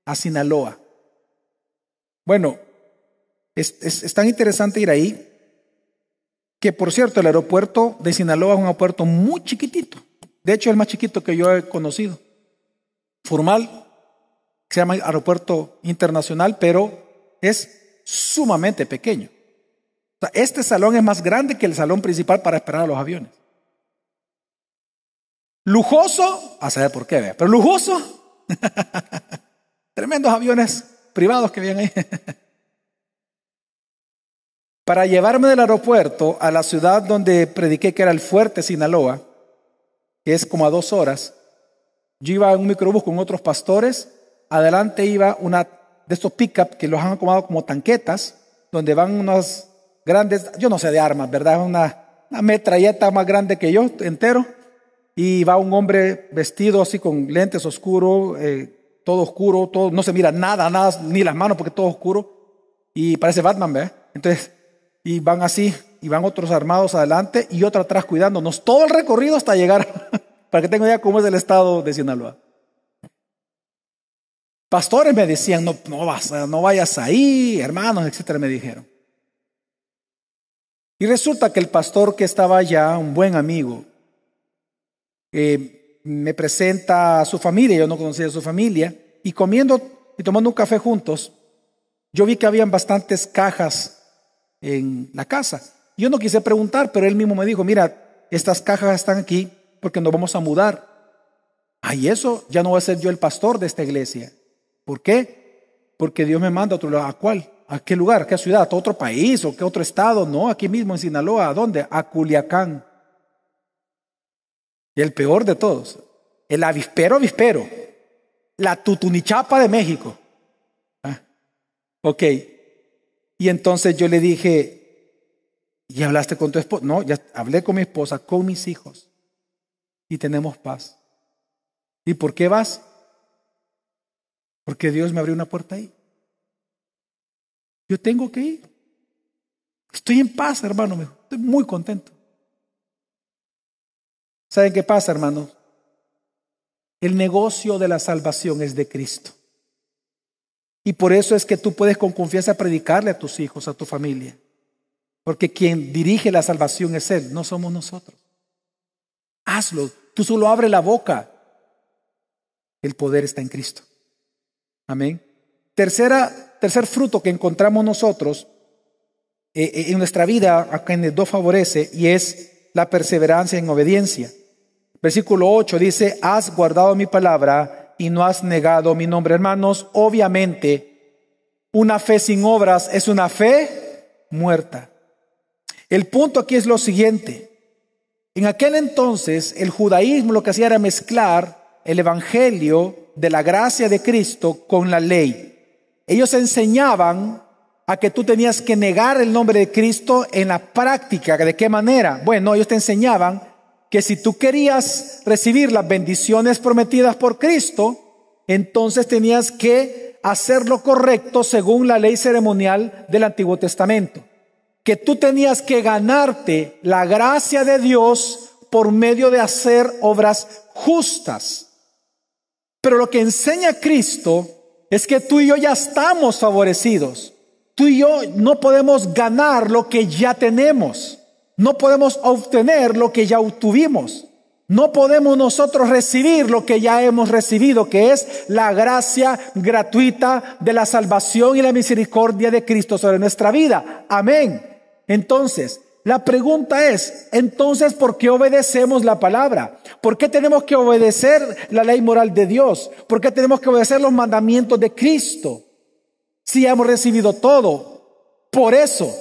a Sinaloa. Bueno, es tan interesante ir ahí, que por cierto el aeropuerto de Sinaloa es un aeropuerto muy chiquitito, de hecho el más chiquito que yo he conocido, formal, se llama Aeropuerto Internacional, pero es sumamente pequeño. O sea, este salón es más grande que el salón principal para esperar a los aviones. Lujoso, a saber por qué, pero lujoso. Tremendos aviones privados que vienen ahí. Para llevarme del aeropuerto a la ciudad donde prediqué, que era el Fuerte, Sinaloa, que es como a 2 horas, yo iba en un microbús con otros pastores. Adelante iba una de estos pick-up que los han acomodado como tanquetas, donde van unos grandes, yo no sé de armas, ¿verdad? Una metralleta más grande que yo, entero. Y va un hombre vestido así con lentes oscuros, todo oscuro, todo, no se mira nada, ni las manos porque todo oscuro. Y parece Batman, ¿verdad? Entonces, y van así, y van otros armados adelante y otro atrás cuidándonos todo el recorrido hasta llegar, para que tengan idea cómo es el estado de Sinaloa. Pastores me decían, no vayas ahí, hermanos, etcétera, me dijeron. Y resulta que el pastor que estaba allá, un buen amigo, me presenta a su familia, yo no conocía a su familia, y comiendo y tomando un café juntos, yo vi que habían bastantes cajas en la casa. Yo no quise preguntar, pero él mismo me dijo, mira, estas cajas están aquí porque nos vamos a mudar. Y eso ya no voy a ser yo el pastor de esta iglesia. ¿Por qué? Porque Dios me manda a otro lado. ¿A cuál? ¿A qué lugar? ¿A qué ciudad? ¿A otro país? ¿O qué otro estado? No, aquí mismo en Sinaloa. ¿A dónde? A Culiacán. Y el peor de todos, el avispero, la tutunichapa de México. Ok. Y entonces yo le dije, ¿y hablaste con tu esposa? No, ya hablé con mi esposa, con mis hijos. Y tenemos paz. ¿Y por qué vas? Porque Dios me abrió una puerta ahí. Yo tengo que ir. Estoy en paz, hermano. Estoy muy contento. ¿Saben qué pasa, hermanos? El negocio de la salvación es de Cristo. Y por eso es que tú puedes con confianza predicarle a tus hijos, a tu familia. Porque quien dirige la salvación es Él, no somos nosotros. Hazlo. Tú solo abre la boca. El poder está en Cristo. Amén. Tercer fruto que encontramos nosotros en nuestra vida, a quienes Dios favorece, y es la perseverancia en obediencia. Versículo 8 dice, has guardado mi palabra y no has negado mi nombre. Hermanos, obviamente, una fe sin obras es una fe muerta. El punto aquí es lo siguiente. En aquel entonces, el judaísmo lo que hacía era mezclar el evangelio de la gracia de Cristo con la ley. Ellos enseñaban a que tú tenías que negar el nombre de Cristo en la práctica. ¿De qué manera? Bueno, ellos te enseñaban que si tú querías recibir las bendiciones prometidas por Cristo, entonces tenías que hacer lo correcto según la ley ceremonial del Antiguo Testamento. Que tú tenías que ganarte la gracia de Dios por medio de hacer obras justas. Pero lo que enseña Cristo es que tú y yo ya estamos favorecidos. Tú y yo no podemos ganar lo que ya tenemos. No podemos obtener lo que ya obtuvimos. No podemos nosotros recibir lo que ya hemos recibido, que es la gracia gratuita de la salvación y la misericordia de Cristo sobre nuestra vida. Amén. Entonces, La pregunta es, entonces, ¿por qué obedecemos la palabra? ¿Por qué tenemos que obedecer la ley moral de Dios? ¿Por qué tenemos que obedecer los mandamientos de Cristo? Si hemos recibido todo. Por eso,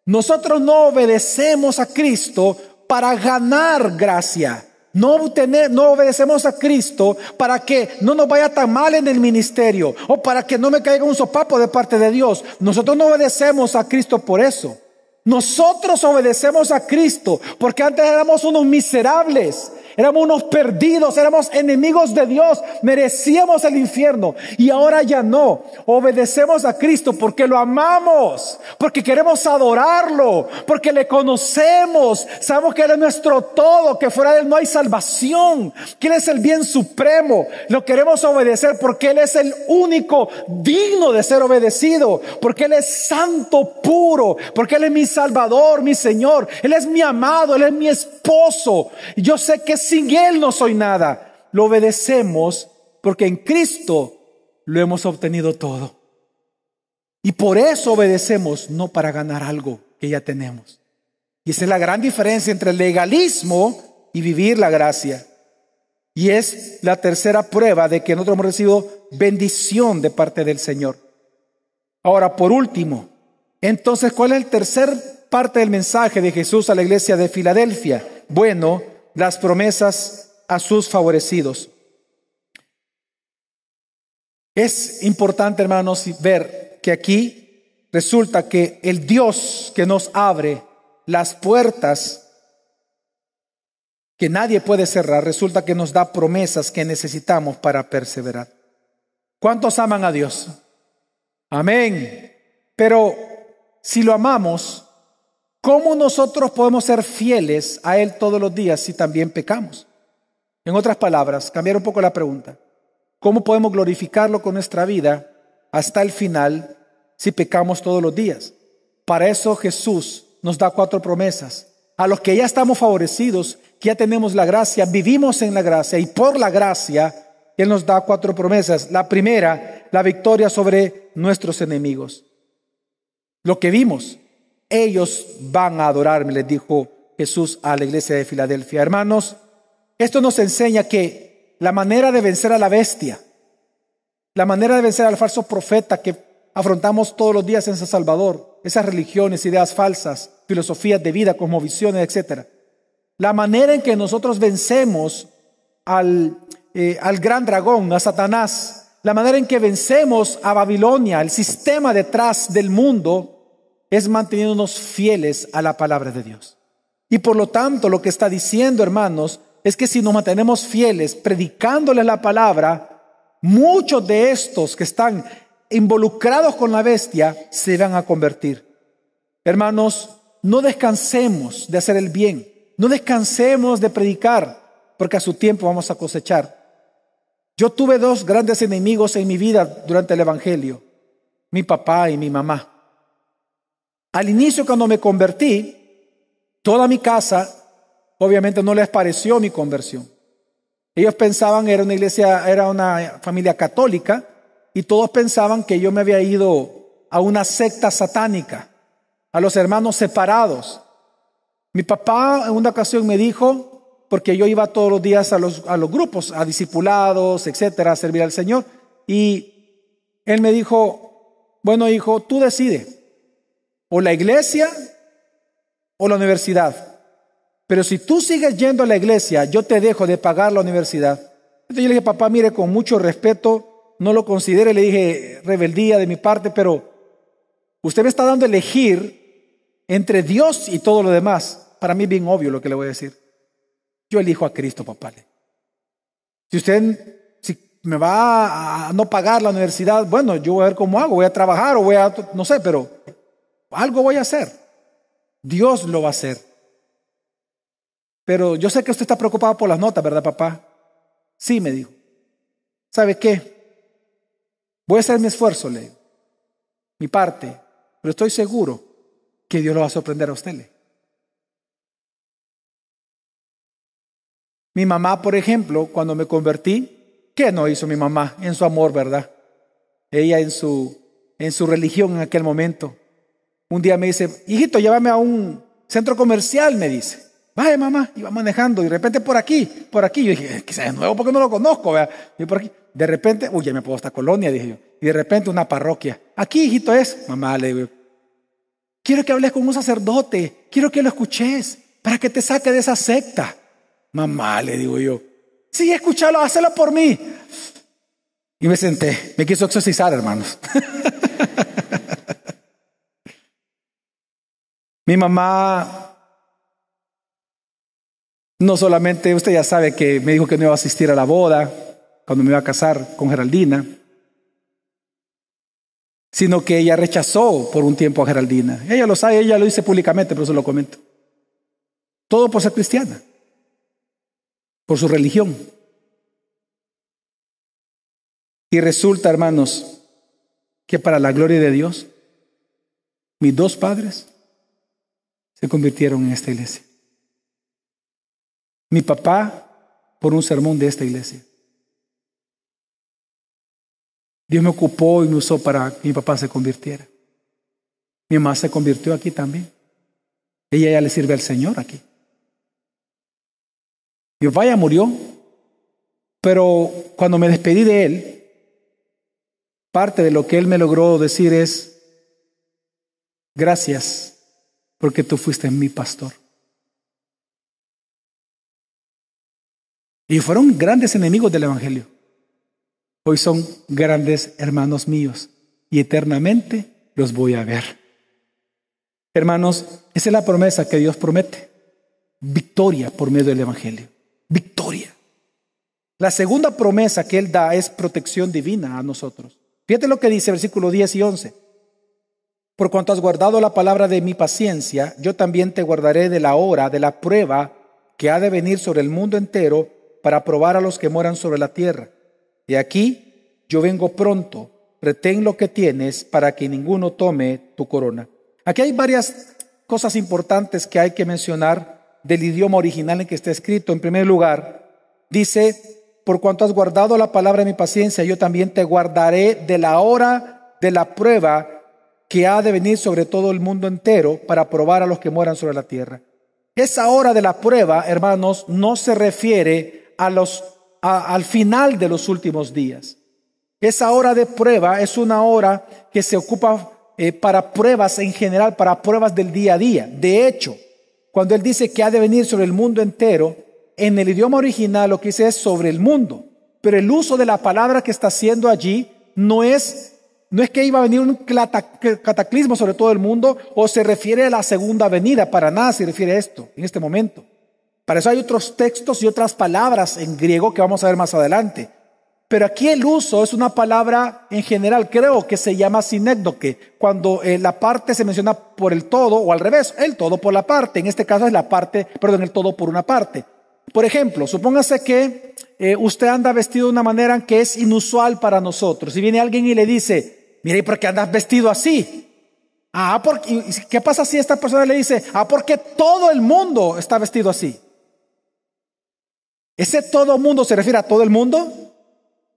nosotros no obedecemos a Cristo para ganar gracia. No obedecemos a Cristo para que no nos vaya tan mal en el ministerio o para que no me caiga un sopapo de parte de Dios. Nosotros no obedecemos a Cristo por eso. Nosotros obedecemos a Cristo porque antes éramos unos miserables, éramos unos perdidos, éramos enemigos de Dios, merecíamos el infierno y ahora ya no. Obedecemos a Cristo porque lo amamos, porque queremos adorarlo, porque le conocemos, sabemos que Él es nuestro todo, que fuera de Él no hay salvación, que Él es el bien supremo. Lo queremos obedecer porque Él es el único digno de ser obedecido, porque Él es santo, puro, porque Él es mi Salvador, mi Señor, Él es mi amado, Él es mi esposo. Yo sé que sin Él no soy nada. Lo obedecemos porque en Cristo lo hemos obtenido todo. Y por eso obedecemos, no para ganar algo que ya tenemos. Y esa es la gran diferencia entre el legalismo y vivir la gracia. Y es la tercera prueba de que nosotros hemos recibido bendición de parte del Señor. Ahora, por último, entonces, ¿cuál es el tercer parte del mensaje de Jesús a la iglesia de Filadelfia? Bueno, las promesas a sus favorecidos. Es importante, hermanos, ver que aquí resulta que el Dios que nos abre las puertas que nadie puede cerrar, resulta que nos da promesas que necesitamos para perseverar. ¿Cuántos aman a Dios? Amén. Pero si lo amamos, ¿cómo nosotros podemos ser fieles a Él todos los días si también pecamos? En otras palabras, cambiar un poco la pregunta. ¿Cómo podemos glorificarlo con nuestra vida hasta el final si pecamos todos los días? Para eso Jesús nos da 4 promesas. A los que ya estamos favorecidos, que ya tenemos la gracia, vivimos en la gracia y por la gracia, Él nos da 4 promesas. La primera, la victoria sobre nuestros enemigos. Lo que vimos, ellos van a adorarme, les dijo Jesús a la iglesia de Filadelfia. Hermanos, esto nos enseña que la manera de vencer a la bestia, la manera de vencer al falso profeta que afrontamos todos los días en San Salvador, esas religiones, ideas falsas, filosofías de vida, cosmovisiones, etc. La manera en que nosotros vencemos al gran dragón, a Satanás, la manera en que vencemos a Babilonia, el sistema detrás del mundo, es manteniéndonos fieles a la palabra de Dios. Y por lo tanto, lo que está diciendo, hermanos, es que si nos mantenemos fieles, predicándole la palabra, muchos de estos que están involucrados con la bestia se van a convertir. Hermanos, no descansemos de hacer el bien, no descansemos de predicar, porque a su tiempo vamos a cosechar. Yo tuve 2 grandes enemigos en mi vida durante el evangelio, mi papá y mi mamá. Al inicio, cuando me convertí, toda mi casa, obviamente no les pareció mi conversión. Ellos pensaban, era una familia católica, y todos pensaban que yo me había ido a una secta satánica, a los hermanos separados. Mi papá en una ocasión me dijo, porque yo iba todos los días a los grupos, a discipulados, etcétera, a servir al Señor, y él me dijo, bueno, hijo, tú decides. O la iglesia o la universidad. Pero si tú sigues yendo a la iglesia, yo te dejo de pagar la universidad. Entonces yo le dije, papá, mire, con mucho respeto, no lo considere, le dije, rebeldía de mi parte, pero usted me está dando a elegir entre Dios y todo lo demás. Para mí es bien obvio lo que le voy a decir. Yo elijo a Cristo, papá. Si me va a no pagar la universidad, bueno, yo voy a ver cómo hago, voy a trabajar o no sé, pero algo voy a hacer. Dios lo va a hacer. Pero yo sé que usted está preocupado por las notas, ¿verdad, papá? Sí, me dijo. ¿Sabe qué? Voy a hacer mi esfuerzo, le digo, mi parte, pero estoy seguro que Dios lo va a sorprender a usted, le. Mi mamá, por ejemplo, cuando me convertí, ¿qué no hizo mi mamá en su amor, verdad? Ella en su religión en aquel momento. Un día me dice, hijito, llévame a un centro comercial, me dice. Vaya, mamá, iba manejando y de repente por aquí. Yo dije, quizás es nuevo porque no lo conozco, ¿verdad? Y por aquí, de repente, ya me puedo hasta Colonia, dije yo. Y de repente una parroquia. Aquí, hijito, es. Mamá, le digo, quiero que hables con un sacerdote, quiero que lo escuches para que te saque de esa secta. Mamá, le digo yo, sí, escúchalo, hazlo por mí. Y me senté, me quiso exorcizar, hermanos. Mi mamá, no solamente, usted ya sabe que me dijo que no iba a asistir a la boda cuando me iba a casar con Geraldina, sino que ella rechazó por un tiempo a Geraldina. Ella lo sabe, ella lo dice públicamente, pero se lo comento. Todo por ser cristiana, por su religión. Y resulta, hermanos, que para la gloria de Dios, mis dos padres se convirtieron en esta iglesia. Mi papá por un sermón de esta iglesia. Dios me ocupó y me usó para que mi papá se convirtiera. Mi mamá se convirtió aquí también. Ella ya le sirve al Señor aquí. Mi papá ya murió, pero cuando me despedí de él, parte de lo que él me logró decir es: gracias porque tú fuiste mi pastor. Y fueron grandes enemigos del Evangelio. Hoy son grandes hermanos míos y eternamente los voy a ver. Hermanos, esa es la promesa que Dios promete. Victoria por medio del Evangelio. Victoria. La segunda promesa que Él da es protección divina a nosotros. Fíjate lo que dice versículos 10 y 11. Por cuanto has guardado la palabra de mi paciencia, yo también te guardaré de la hora, de la prueba que ha de venir sobre el mundo entero para probar a los que moran sobre la tierra. Y aquí yo vengo pronto, retén lo que tienes para que ninguno tome tu corona. Aquí hay varias cosas importantes que hay que mencionar del idioma original en que está escrito. En primer lugar, dice: por cuanto has guardado la palabra de mi paciencia, yo también te guardaré de la hora de la prueba que ha de venir sobre todo el mundo entero para probar a los que moran sobre la tierra. Esa hora de la prueba, hermanos, no se refiere al final de los últimos días. Esa hora de prueba es una hora que se ocupa para pruebas en general, para pruebas del día a día. De hecho, cuando Él dice que ha de venir sobre el mundo entero, en el idioma original lo que dice es sobre el mundo. Pero el uso de la palabra que está haciendo allí no es que iba a venir un cataclismo sobre todo el mundo o se refiere a la segunda venida. Para nada se refiere a esto en este momento. Para eso hay otros textos y otras palabras en griego que vamos a ver más adelante. Pero aquí el uso es una palabra en general, creo que se llama sinécdoque, cuando la parte se menciona por el todo o al revés, el todo por la parte. En este caso es el todo por una parte. Por ejemplo, supóngase que usted anda vestido de una manera que es inusual para nosotros. Y viene alguien y le dice: mire, ¿por qué andas vestido así? ¿Qué pasa si esta persona le dice: porque todo el mundo está vestido así? ¿Ese todo mundo se refiere a todo el mundo?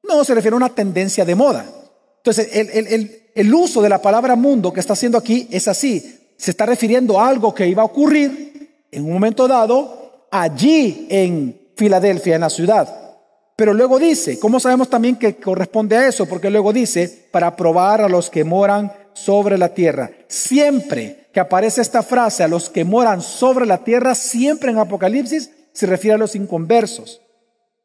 No, se refiere a una tendencia de moda. Entonces, el uso de la palabra mundo que está haciendo aquí es así. Se está refiriendo a algo que iba a ocurrir en un momento dado allí en Filadelfia, en la ciudad. Pero luego dice, ¿cómo sabemos también que corresponde a eso? Porque luego dice: para probar a los que moran sobre la tierra. Siempre que aparece esta frase, a los que moran sobre la tierra, siempre en Apocalipsis se refiere a los inconversos.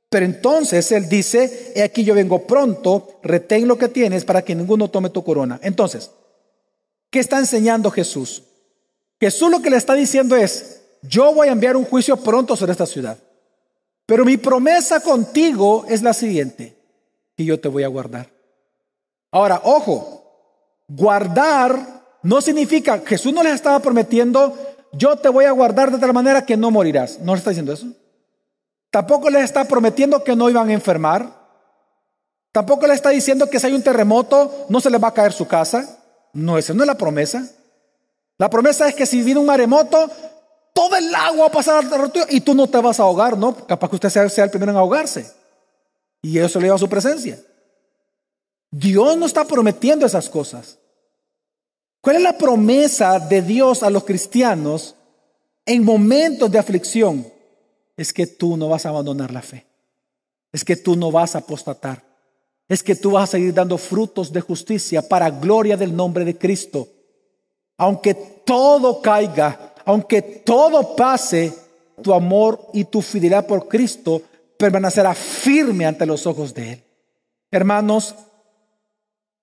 Pero entonces Él dice: he aquí yo vengo pronto, retén lo que tienes para que ninguno tome tu corona. Entonces, ¿qué está enseñando Jesús? Jesús lo que le está diciendo es: yo voy a enviar un juicio pronto sobre esta ciudad. Pero mi promesa contigo es la siguiente: que yo te voy a guardar. Ahora, ojo, guardar no significa, Jesús no les estaba prometiendo: yo te voy a guardar de tal manera que no morirás. No le está diciendo eso. Tampoco les está prometiendo que no iban a enfermar. Tampoco le está diciendo que si hay un terremoto no se les va a caer su casa. No, esa no es la promesa. La promesa es que si viene un maremoto, todo el agua va a pasar al territorio y tú no te vas a ahogar, ¿no? Capaz que usted sea el primero en ahogarse. Y eso le lleva a su presencia. Dios no está prometiendo esas cosas. ¿Cuál es la promesa de Dios a los cristianos en momentos de aflicción, es que tú no vas a abandonar la fe. Es que tú no vas a apostatar. Es que tú vas a seguir dando frutos de justicia para gloria del nombre de Cristo. Aunque todo caiga, aunque todo pase, tu amor y tu fidelidad por Cristo permanecerá firme ante los ojos de Él. Hermanos,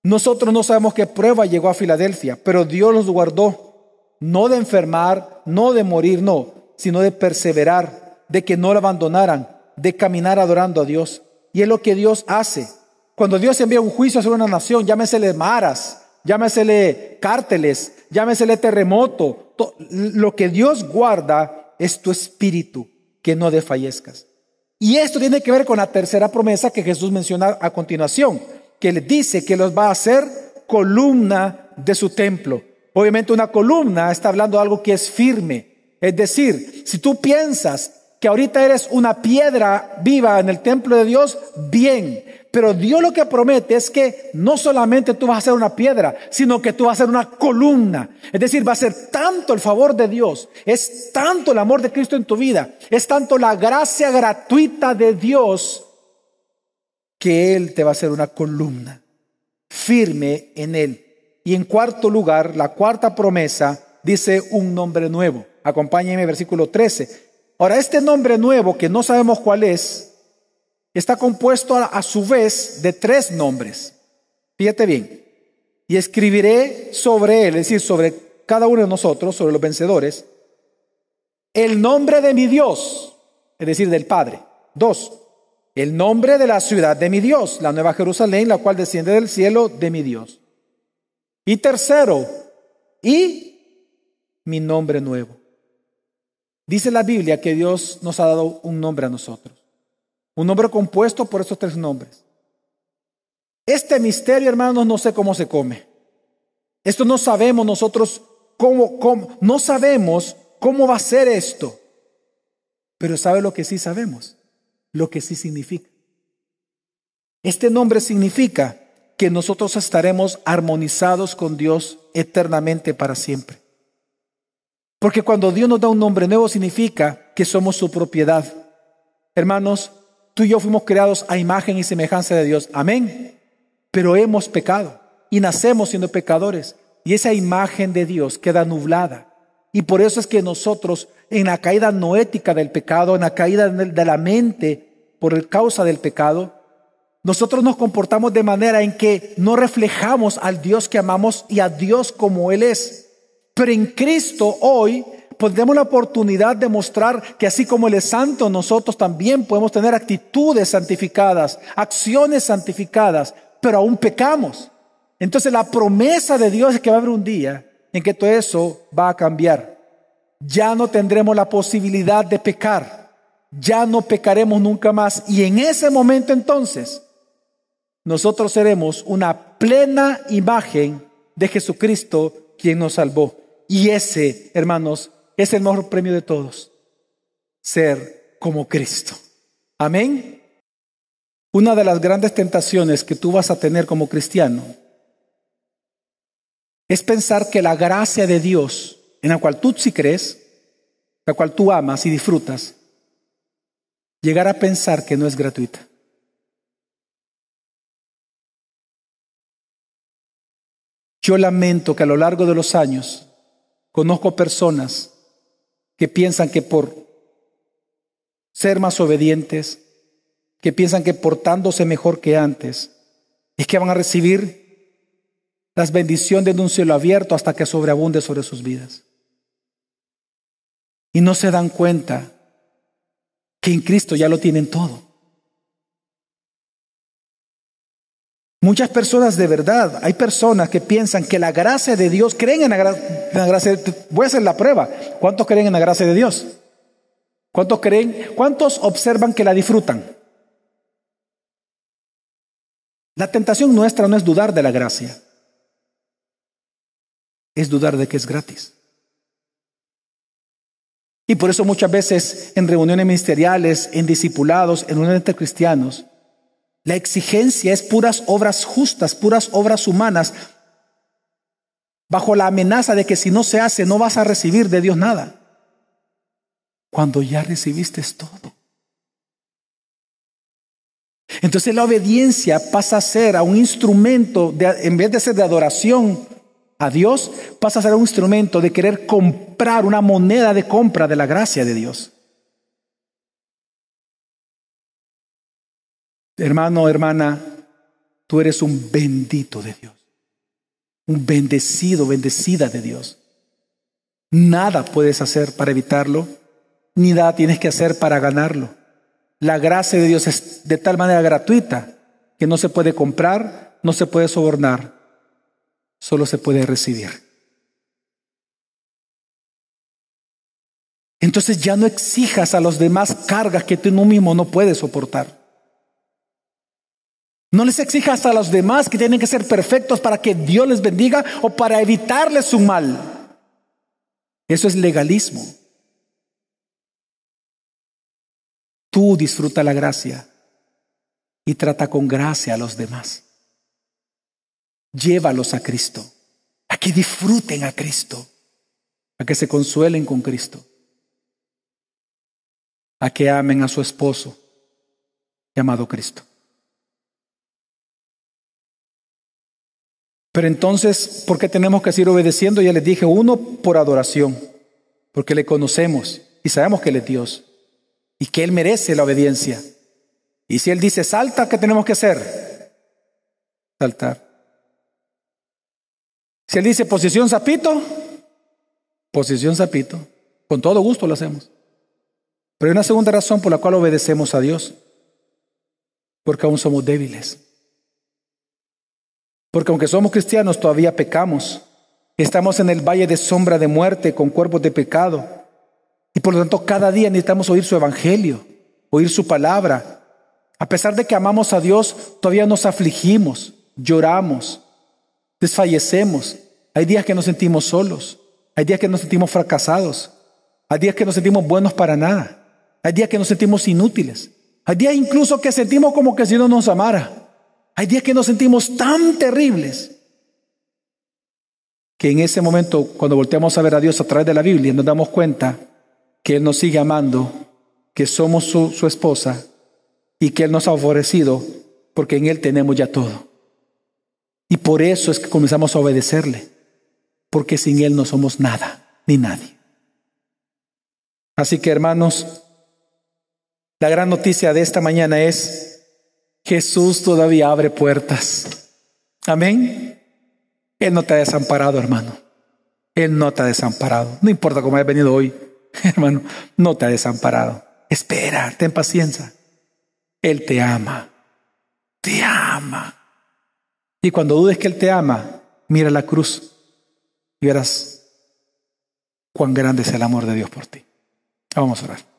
nosotros no sabemos qué prueba llegó a Filadelfia, pero Dios los guardó, no de enfermar, no de morir, no, sino de perseverar, de que no lo abandonaran, de caminar adorando a Dios. Y es lo que Dios hace. Cuando Dios envía un juicio sobre una nación, llámesele maras, llámesele cárteles, llámesele terremoto, lo que Dios guarda es tu espíritu, que no desfallezcas. Y esto tiene que ver con la tercera promesa que Jesús menciona a continuación, que le dice que los va a hacer columna de su templo. Obviamente una columna está hablando de algo que es firme. Es decir, si tú piensas que ahorita eres una piedra viva en el templo de Dios, bien. Pero Dios lo que promete es que no solamente tú vas a ser una piedra, sino que tú vas a ser una columna. Es decir, va a ser tanto el favor de Dios, es tanto el amor de Cristo en tu vida, es tanto la gracia gratuita de Dios, que Él te va a hacer una columna firme en Él. Y en cuarto lugar, la cuarta promesa dice un nombre nuevo. Acompáñenme, versículo 13. Ahora, este nombre nuevo, que no sabemos cuál es, está compuesto a su vez de 3 nombres. Fíjate bien. Y escribiré sobre él, es decir, sobre cada uno de nosotros, sobre los vencedores, el nombre de mi Dios, es decir, del Padre. 2, el nombre de la ciudad de mi Dios, la nueva Jerusalén, la cual desciende del cielo de mi Dios. Y 3, y mi nombre nuevo. Dice la Biblia que Dios nos ha dado un nombre a nosotros. Un nombre compuesto por esos 3 nombres. Este misterio, hermanos, no sé cómo se come. Esto no sabemos nosotros no sabemos cómo va a ser esto. Pero ¿sabe lo que sí sabemos? Lo que sí significa. Este nombre significa que nosotros estaremos armonizados con Dios eternamente para siempre. Porque cuando Dios nos da un nombre nuevo significa que somos su propiedad. Hermanos, tú y yo fuimos creados a imagen y semejanza de Dios. Amén. Pero hemos pecado y nacemos siendo pecadores. Y esa imagen de Dios queda nublada. Y por eso es que nosotros, en la caída noética del pecado, en la caída de la mente por causa del pecado, nosotros nos comportamos de manera en que no reflejamos al Dios que amamos y a Dios como Él es. Pero en Cristo hoy tenemos la oportunidad de mostrar que así como Él es santo, nosotros también podemos tener actitudes santificadas, acciones santificadas, pero aún pecamos. Entonces la promesa de Dios es que va a haber un día en que todo eso va a cambiar. Ya no tendremos la posibilidad de pecar, ya no pecaremos nunca más. Y en ese momento entonces, nosotros seremos una plena imagen de Jesucristo, quien nos salvó. Y ese, hermanos, es el mejor premio de todos: ser como Cristo. Amén. Una de las grandes tentaciones que tú vas a tener como cristiano es pensar que la gracia de Dios, en la cual tú sí crees, la cual tú amas y disfrutas, llegar a pensar que no es gratuita. Yo lamento que a lo largo de los años conozco personas que piensan que por ser más obedientes, que piensan que portándose mejor que antes, es que van a recibir las bendiciones de un cielo abierto hasta que sobreabunde sobre sus vidas. Y no se dan cuenta que en Cristo ya lo tienen todo. Muchas personas de verdad, hay personas que piensan que la gracia de Dios, creen en la gracia. Voy a hacer la prueba. ¿Cuántos creen en la gracia de Dios? ¿Cuántos creen? ¿Cuántos observan que la disfrutan? La tentación nuestra no es dudar de la gracia, es dudar de que es gratis. Y por eso muchas veces en reuniones ministeriales, en discipulados, en reuniones entre cristianos, la exigencia es puras obras justas, puras obras humanas, bajo la amenaza de que si no se hace no vas a recibir de Dios nada. cuando ya recibiste todo. Entonces la obediencia pasa a ser a un instrumento, en vez de ser de adoración a Dios, pasa a ser un instrumento de querer comprar, una moneda de compra de la gracia de Dios. Hermano, hermana, tú eres un bendito de Dios, un bendecido, bendecida de Dios. Nada puedes hacer para evitarlo, ni nada tienes que hacer para ganarlo. La gracia de Dios es de tal manera gratuita que no se puede comprar, no se puede sobornar, solo se puede recibir. Entonces ya no exijas a los demás cargas que tú mismo no puedes soportar. No les exijas a los demás que tienen que ser perfectos para que Dios les bendiga o para evitarles un mal. Eso es legalismo. Tú disfruta la gracia y trata con gracia a los demás. Llévalos a Cristo, a que disfruten a Cristo, a que se consuelen con Cristo, a que amen a su esposo llamado Cristo. Pero entonces, ¿por qué tenemos que seguir obedeciendo? Ya les dije, uno, por adoración, porque le conocemos y sabemos que Él es Dios y que Él merece la obediencia. Y si Él dice salta, ¿qué tenemos que hacer? Saltar. Si Él dice posición sapito, con todo gusto lo hacemos. Pero hay una segunda razón por la cual obedecemos a Dios, porque aún somos débiles. Porque aunque somos cristianos, todavía pecamos. Estamos en el valle de sombra de muerte con cuerpos de pecado. Y por lo tanto, cada día necesitamos oír su evangelio, oír su palabra. A pesar de que amamos a Dios, todavía nos afligimos, lloramos, desfallecemos. Hay días que nos sentimos solos. Hay días que nos sentimos fracasados. Hay días que nos sentimos buenos para nada. Hay días que nos sentimos inútiles. Hay días incluso que sentimos como que si no nos amara. Hay días que nos sentimos tan terribles que en ese momento, cuando volteamos a ver a Dios a través de la Biblia, nos damos cuenta que Él nos sigue amando, que somos su esposa y que Él nos ha favorecido porque en Él tenemos ya todo. Y por eso es que comenzamos a obedecerle, porque sin Él no somos nada ni nadie. Así que, hermanos, la gran noticia de esta mañana es: Jesús todavía abre puertas. Amén. Él no te ha desamparado, hermano. Él no te ha desamparado. No importa cómo hayas venido hoy, hermano, no te ha desamparado. Espera, ten paciencia. Él te ama. Te ama. Y cuando dudes que Él te ama, mira la cruz y verás cuán grande es el amor de Dios por ti. Vamos a orar.